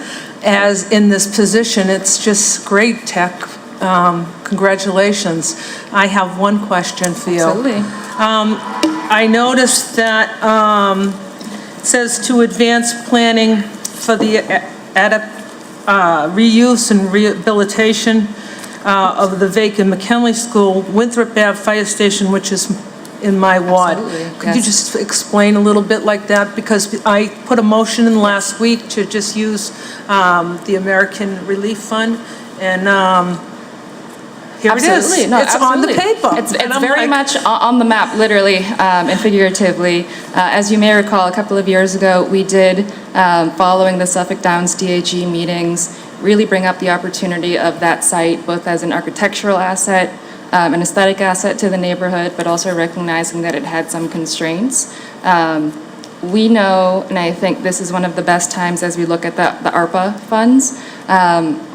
as in this position. It's just great, Tech. Congratulations. I have one question for you. Absolutely. I noticed that it says to advance planning for the reuse and rehabilitation of the vacant McKinley School, Winthrop Ave Fire Station, which is in my ward. Could you just explain a little bit like that? Because I put a motion in last week to just use the American Relief Fund, and here it is. No, it's on the paper. It's very much on the map, literally and figuratively. As you may recall, a couple of years ago, we did, following the Suffolk Downs DAG meetings, really bring up the opportunity of that site, both as an architectural asset, an aesthetic asset to the neighborhood, but also recognizing that it had some constraints. We know, and I think this is one of the best times as we look at the ARPA funds,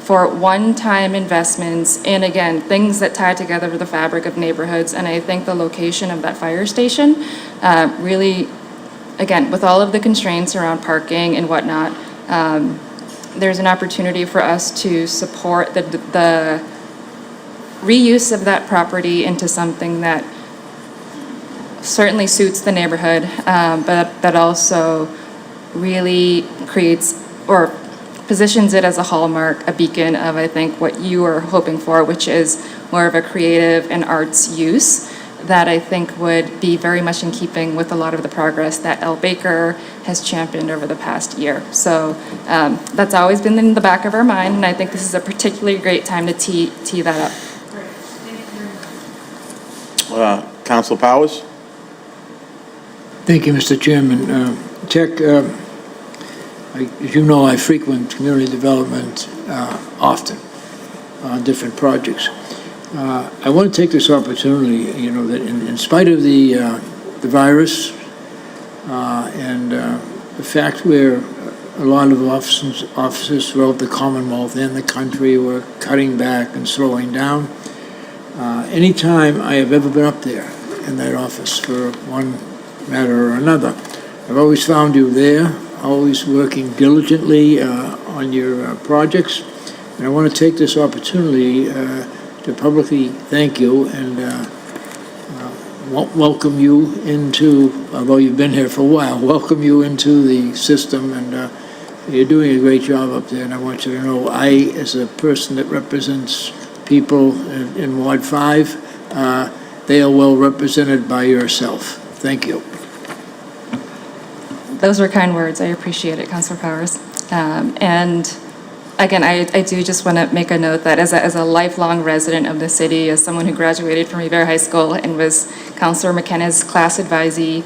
for one-time investments, and again, things that tie together the fabric of neighborhoods. And I think the location of that fire station really, again, with all of the constraints around parking and whatnot, there's an opportunity for us to support the reuse of that property into something that certainly suits the neighborhood, but that also really creates or positions it as a hallmark, a beacon of, I think, what you are hoping for, which is more of a creative and arts use that I think would be very much in keeping with a lot of the progress that L. Baker has championed over the past year. So that's always been in the back of our mind, and I think this is a particularly great time to tee that up. Council Powers? Thank you, Mr. Chairman. Tech, as you know, I frequent community development often on different projects. I want to take this opportunity, that in spite of the virus and the fact where a lot of offices throughout the Commonwealth and the country were cutting back and slowing down, anytime I have ever been up there in that office for one matter or another, I've always found you there, always working diligently on your projects. And I want to take this opportunity to publicly thank you and welcome you into, although you've been here for a while, welcome you into the system. And you're doing a great job up there. And I want you to know, I, as a person that represents people in Ward 5, they are well represented by yourself. Thank you. Those were kind words. I appreciate it, Councilor Powers. And again, I do just want to make a note that as a lifelong resident of the city, as someone who graduated from Revere High School and was Councilor McKenna's class advisee,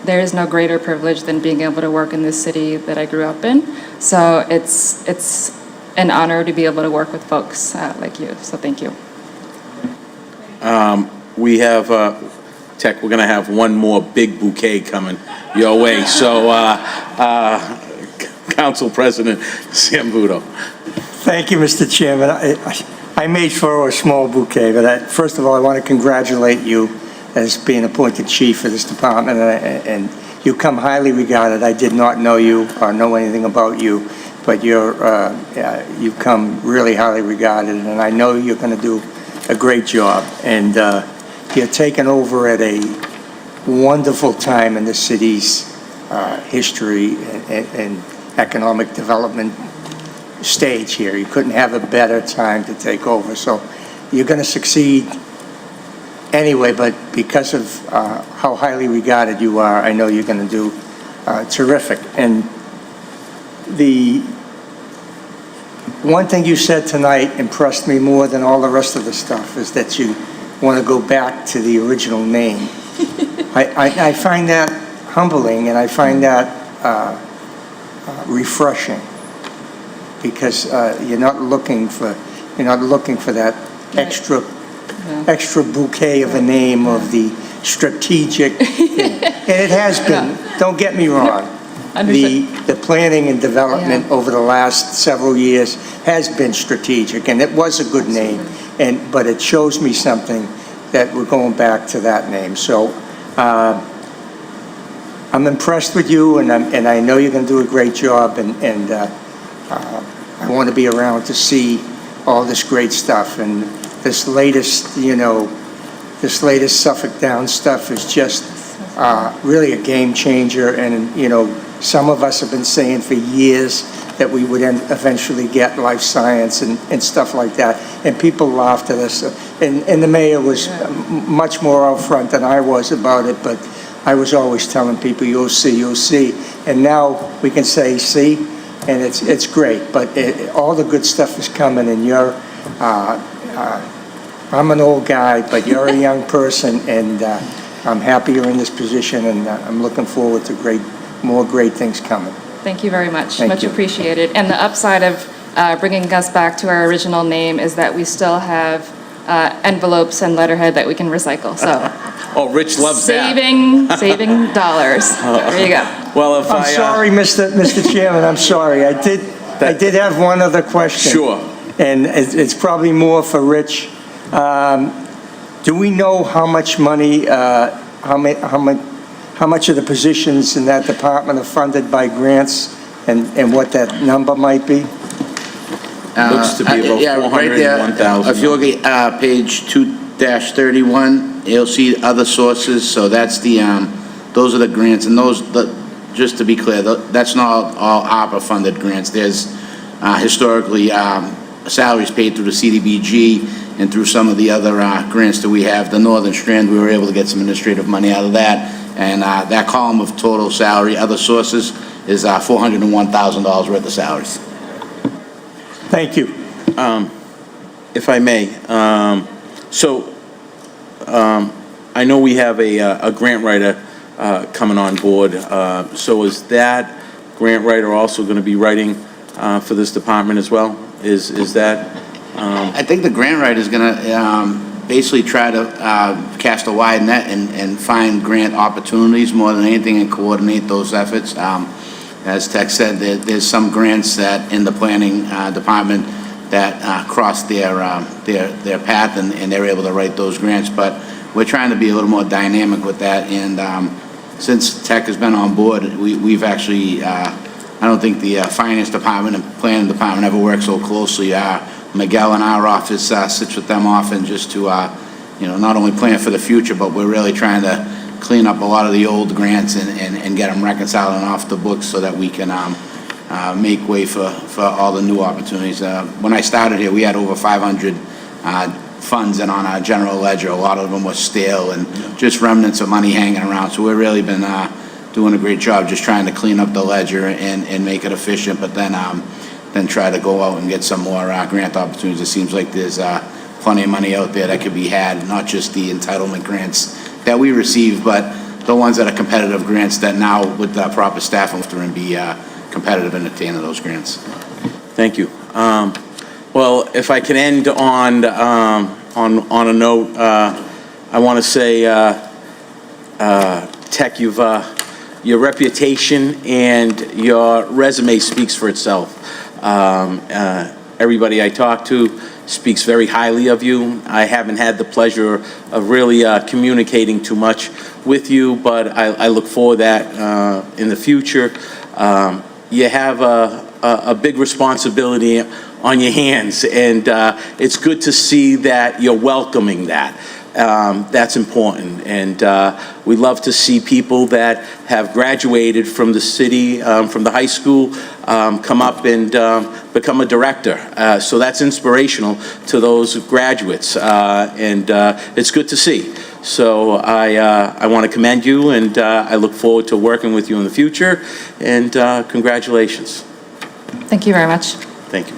there is no greater privilege than being able to work in this city that I grew up in. So it's an honor to be able to work with folks like you. So thank you. We have, Tech, we're going to have one more big bouquet coming your way. So, Council President Sambudo. Thank you, Mr. Chairman. I made for a small bouquet, but first of all, I want to congratulate you as being appointed chief of this department, and you come highly regarded. I did not know you or know anything about you, but you've come really highly regarded, and I know you're going to do a great job. And you're taking over at a wonderful time in the city's history and economic development stage here. You couldn't have a better time to take over. So you're going to succeed anyway, but because of how highly regarded you are, I know you're going to do terrific. And the one thing you said tonight impressed me more than all the rest of the stuff is that you want to go back to the original name. I find that humbling, and I find that refreshing, because you're not looking for that extra bouquet of a name of the strategic, and it has been. Don't get me wrong. The planning and development over the last several years has been strategic, and it was a good name. But it shows me something that we're going back to that name. So I'm impressed with you, and I know you're going to do a great job. And I want to be around to see all this great stuff. And this latest Suffolk Downs stuff is just really a game changer. And some of us have been saying for years that we would eventually get life science and stuff like that. And people laughed at us. And the mayor was much more upfront than I was about it, but I was always telling people, you'll see. And now we can say, see, and it's great. But all the good stuff is coming, and you're, I'm an old guy, but you're a young person, and I'm happy you're in this position, and I'm looking forward to more great things coming. Thank you very much. Thank Much you. appreciated. And the upside of bringing us back to our original name is that we still have envelopes and letterhead that we can recycle. So Oh, Rich loves that. saving dollars. There you go. Well, if I'm sorry, Mr. Chairman, I'm sorry. I did have one other question. Sure. And it's probably more for Rich. Do we know how much money, how much of the positions in that department are funded by grants, and what that number might be? Looks to be about right there. 401,000. If you look at page 2-31, you'll see other sources. So that's those are the grants, and just to be clear, that's not all ARPA funded grants. There's historically salaries paid through the CDBG and through some of the other grants that we have. The Northern Strand, we were able to get some administrative money out of that. And that column of total salary, other sources, is $401,000 worth of salaries. Thank you. If I may, I know we have a grant writer coming on board. So is that grant writer also going to be writing for this department as well? Is that? I think the grant writer is going to basically try to cast a wide net and find grant opportunities more than anything and coordinate those efforts. As Tex said, there's some grants that in the planning department that cross their path and they're able to write those grants. But we're trying to be a little more dynamic with that. And since Tech has been on board, we've actually, I don't think the finance department and planning department ever worked so closely. Miguel in our office sits with them often just to, not only plan for the future, but we're really trying to clean up a lot of the old grants and get them reconciled and off the books so that we can make way for all the new opportunities. When I started here, we had over 500 funds in on our general ledger. A lot of them were stale and just remnants of money hanging around. So we've really been doing a great job just trying to clean up the ledger and make it efficient, but then try to go out and get some more grant opportunities. It seems like there's plenty of money out there that could be had, not just the entitlement grants that we receive, but the ones that are competitive grants that now with the proper staff and be competitive in attaining those grants. Thank you. Well, if I can end on a note, I want to say, Tech, your reputation and your resume speaks for itself. Everybody I talk to speaks very highly of you. I haven't had the pleasure of really communicating too much with you, but I look forward to that in the future. You have a big responsibility on your hands, and it's good to see that you're welcoming that. That's important, and we love to see people that have graduated from the city, from the high school, come up and become a director. So that's inspirational to those graduates, and it's good to see. So I want to commend you, and I look forward to working with you in the future, and congratulations. Thank you very much. Thank you.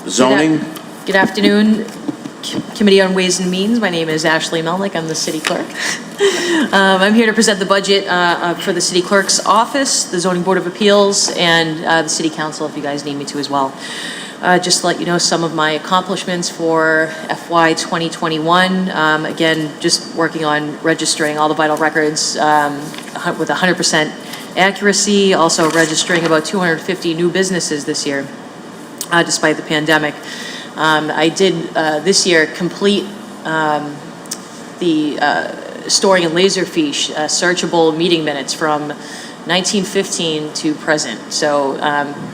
Zoning? Good afternoon, Committee on Ways and Means. My name is Ashley Melnick. I'm the city clerk. I'm here to present the budget for the city clerk's office, the Zoning Board of Appeals, and the city council if you guys need me to as well. Just to let you know some of my accomplishments for FY 2021. Again, just working on registering all the vital records with 100% accuracy, also registering about 250 new businesses this year. Despite the pandemic. I did this year complete the storing in Laserfiche searchable meeting minutes from 1915 to present. So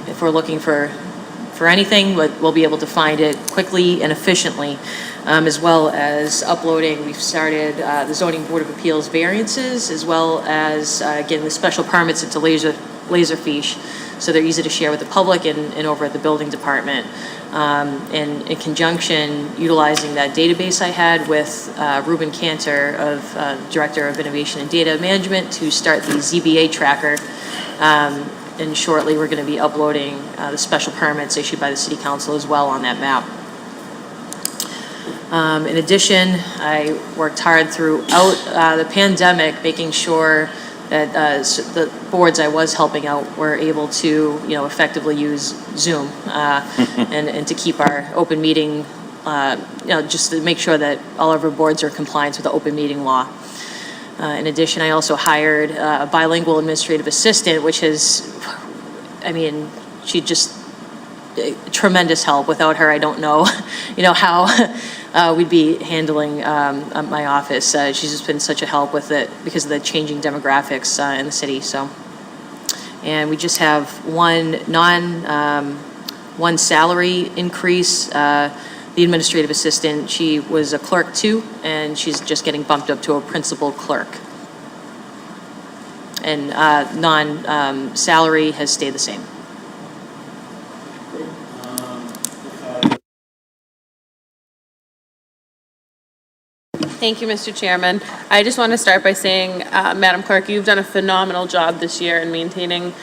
if we're looking for anything, we'll be able to find it quickly and efficiently, as well as uploading. We've started the Zoning Board of Appeals variances, as well as getting the special permits into Laserfiche. So they're easy to share with the public and over at the building department. And in conjunction, utilizing that database I had with Ruben Cantor, Director of Innovation and Data Management, to start the ZBA tracker. And shortly, we're going to be uploading the special permits issued by the City Council as well on that map. In addition, I worked hard throughout the pandemic, making sure that the boards I was helping out were able to, effectively use Zoom and to keep our open meeting, just to make sure that all of our boards are in compliance with the open meeting law. In addition, I also hired a bilingual administrative assistant, which is, she just tremendous help. Without her, I don't know, how we'd be handling my office. She's just been such a help with it because of the changing demographics in the city. So, And we just have one salary increase. The administrative assistant, she was a clerk too, and she's just getting bumped up to a principal clerk. And salary has stayed the same. Thank you, Mr. Chairman. I just want to start by saying, Madam Clerk, you've done a phenomenal job this year in maintaining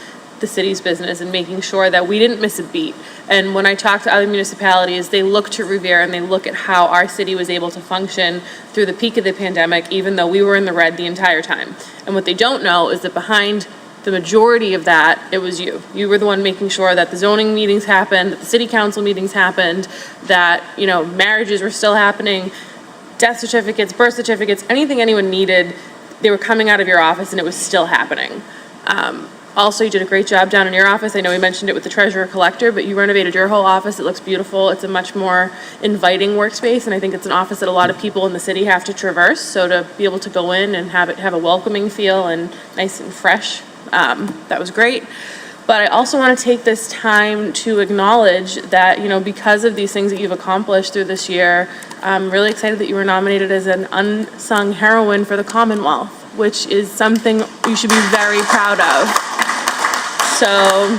the city's business and making sure that we didn't miss a beat. And when I talk to other municipalities, they look to Revere and they look at how our city was able to function through the peak of the pandemic, even though we were in the red the entire time. And what they don't know is that behind the majority of that, it was you. You were the one making sure that the zoning meetings happened, that the city council meetings happened, that, you know, marriages were still happening, death certificates, birth certificates, anything anyone needed, they were coming out of your office and it was still happening. Also, you did a great job down in your office. I know we mentioned it with the treasurer collector, but you renovated your whole office. It looks beautiful. It's a much more inviting workspace, and I think it's an office that a lot of people in the city have to traverse. So to be able to go in and have it have a welcoming feel and nice and fresh, that was great. But I also want to take this time to acknowledge that, you know, because of these things that you've accomplished through this year, I'm really excited that you were nominated as an unsung heroine for the Commonwealth, which is something you should be very proud of. So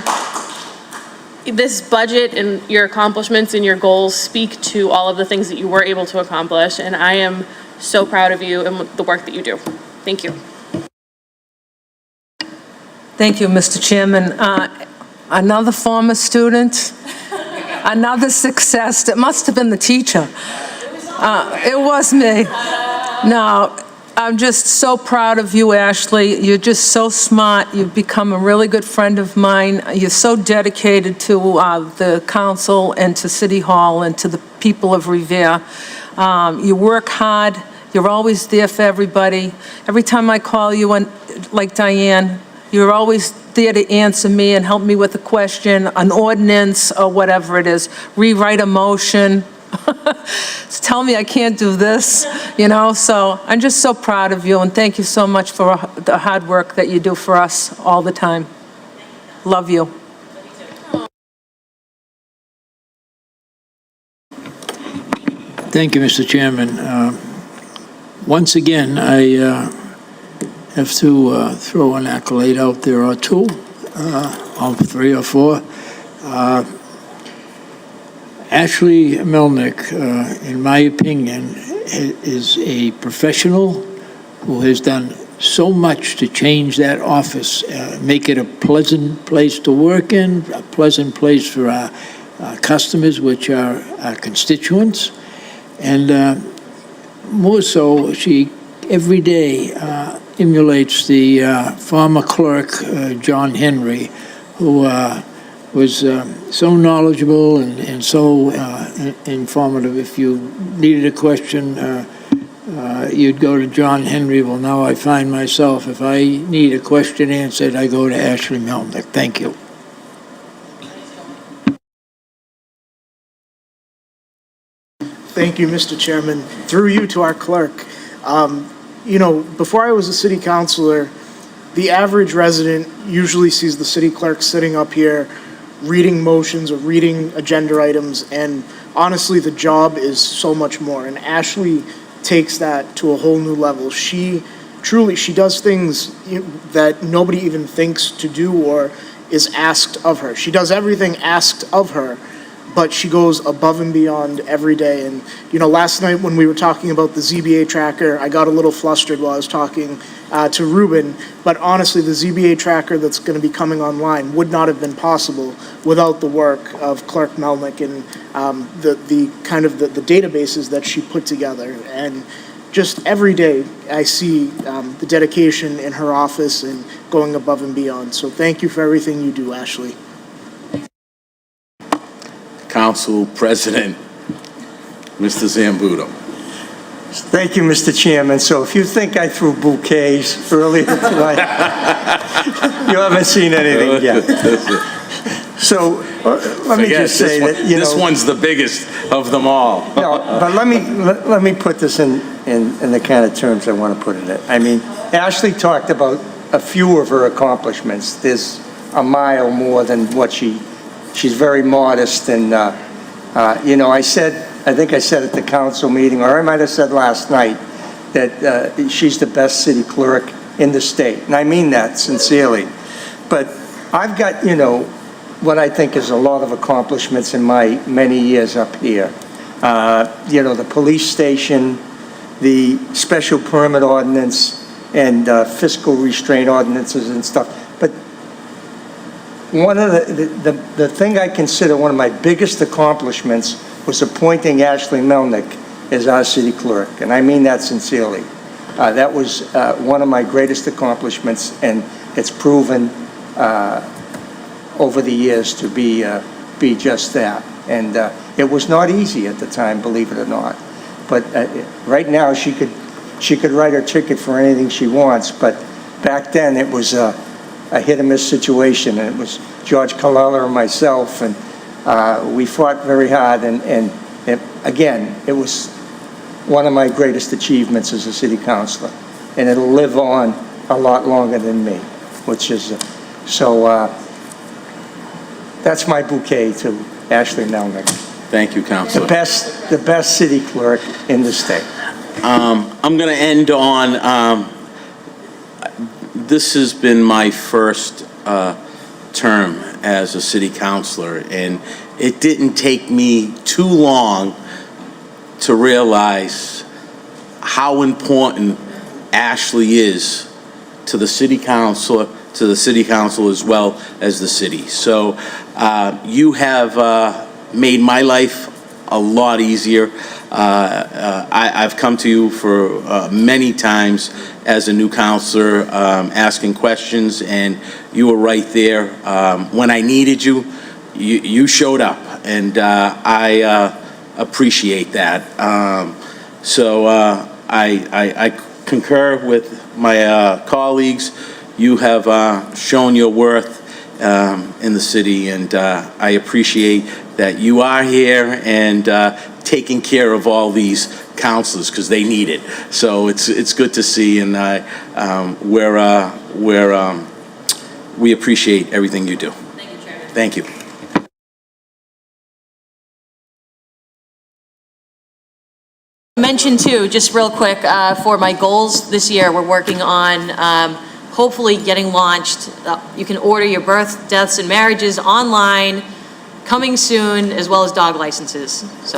this budget and your accomplishments and your goals speak to all of the things that you were able to accomplish, and I am so proud of you and the work that you do. Thank you. Thank you, Mr. Chairman. Another former student, another success. It must have been the teacher. It was me. No, I'm just so proud of you, Ashley. You're just so smart. You've become a really good friend of mine. You're so dedicated to the council and to City Hall and to the people of Revere. You work hard. You're always there for everybody. Every time I call you, like Diane, you're always there to answer me and help me with a question, an ordinance, or whatever it is. Rewrite a motion. Tell me I can't do this, you know? So I'm just so proud of you, and thank you so much for the hard work that you do for us all the time. Love you. Thank you, Mr. Chairman. Once again, I have to throw an accolade out there or two, or three or four. Ashley Melnick, in my opinion, is a professional who has done so much to change that office, make it a pleasant place to work in, a pleasant place for our customers, which are our constituents. And more so, she every day emulates the former clerk, John Henry, who was so knowledgeable and so informative. If you needed a question, you'd go to John Henry. Well, now I find myself, if I need a question answered, I go to Ashley Melnick. Thank you. Thank you, Mr. Chairman. Through you to our clerk. You know, before I was a city councilor, the average resident usually sees the city clerk sitting up here reading motions or reading agenda items, and honestly, the job is so much more. And Ashley takes that to a whole new level. She does things that nobody even thinks to do or is asked of her. She does everything asked of her, but she goes above and beyond every day. And, you know, last night when we were talking about the ZBA tracker, I got a little flustered while I was talking to Ruben, but honestly, the ZBA tracker that's going to be coming online would not have been possible without the work of Clerk Melnick and the kind of the databases that she put together. And just every day, I see the dedication in her office and going above and beyond. So thank you for everything you do, Ashley. Council President, Mr. Zambudo. Thank you, Mr. Chairman. So if you think I threw bouquets earlier tonight, you haven't seen anything yet. So let me just say that, you know. This one's the biggest of them all. No, but let me put this in the kind of terms I want to put it in. I mean, Ashley talked about a few of her accomplishments. There's a mile more than what she's very modest, and, you know, I think I said at the council meeting, or I might have said last night, that she's the best city clerk in the state, and I mean that sincerely. But I've got, you know, what I think is a lot of accomplishments in my many years up here. You know, the police station, the special permit ordinance, and fiscal restraint ordinances and stuff. But one of the thing I consider one of my biggest accomplishments was appointing Ashley Melnick as our city clerk, and I mean that sincerely. That was one of my greatest accomplishments, and it's proven over the years to be just that. And it was not easy at the time, believe it or not. But right now, she could write her ticket for anything she wants, but back then it was a hit-and-miss situation, and it was George Colella and myself, and we fought very hard, and again, it was one of my greatest achievements as a city councilor, and it'll live on a lot longer than me, which is, that's my bouquet to Ashley Melnick. Thank you, Councilor. The best city clerk in the state. I'm going to end on, this has been my first term as a city councilor, and it didn't take me too long to realize how important Ashley is to the city council as well as the city. So you have made my life a lot easier. I've come to you for many times as a new counselor asking questions, and you were right there. When I needed you, you showed up, and I appreciate that. So I concur with my colleagues. You have shown your worth in the city, and I appreciate that you are here and taking care of all these councilors because they need it. So it's good to see, and we appreciate everything you do. Thank you, Chairman. Thank you. Mention too, just real quick, for my goals this year, we're working on hopefully getting launched. You can order your birth, deaths, and marriages online, coming soon, as well as dog licenses. So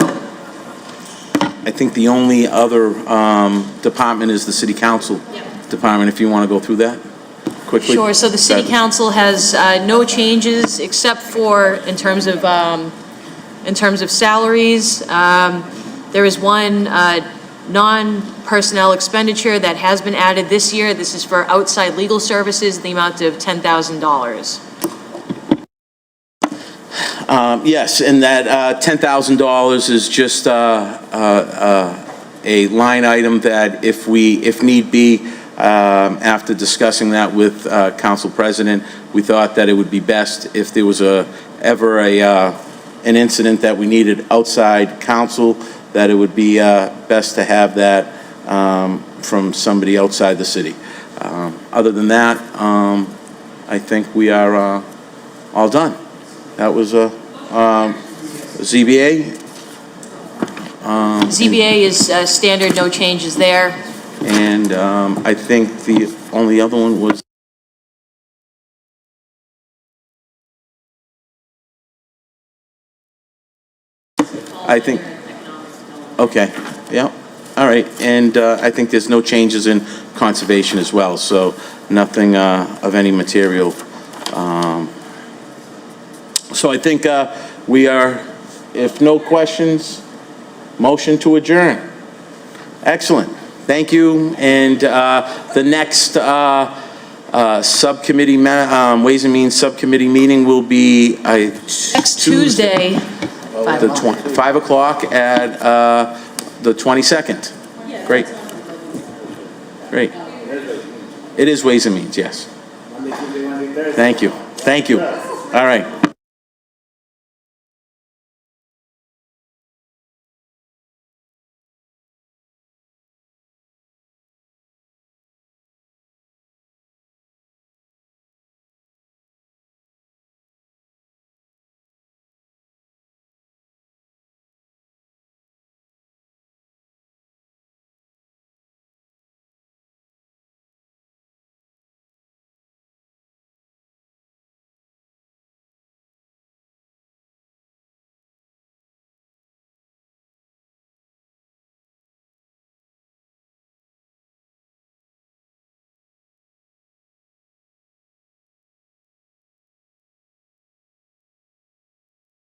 I think the only other department is the city council department, if you want to go through that quickly. Sure, so the city council has no changes except for in terms of salaries. There is one non-personnel expenditure that has been added this year. This is for outside legal services, the amount of $10,000. Yes, and that $10,000 is just a line item that if need be, after discussing that with Council President, we thought that it would be best if there was ever an incident that we needed outside counsel, that it would be best to have that from somebody outside the city. Other than that, I think we are all done. That was ZBA. ZBA is standard, no changes there. And I think the only other one was okay, yeah, all right, and I think there's no changes in conservation as well, so nothing of any material. So I think we are, if no questions, motion to adjourn. Excellent, thank you, and the next subcommittee, Ways and Means Subcommittee meeting will be Next Tuesday, 5 o'clock at the 22nd. Great. Great. It is Ways and Means, yes. Thank you. Thank you. All right.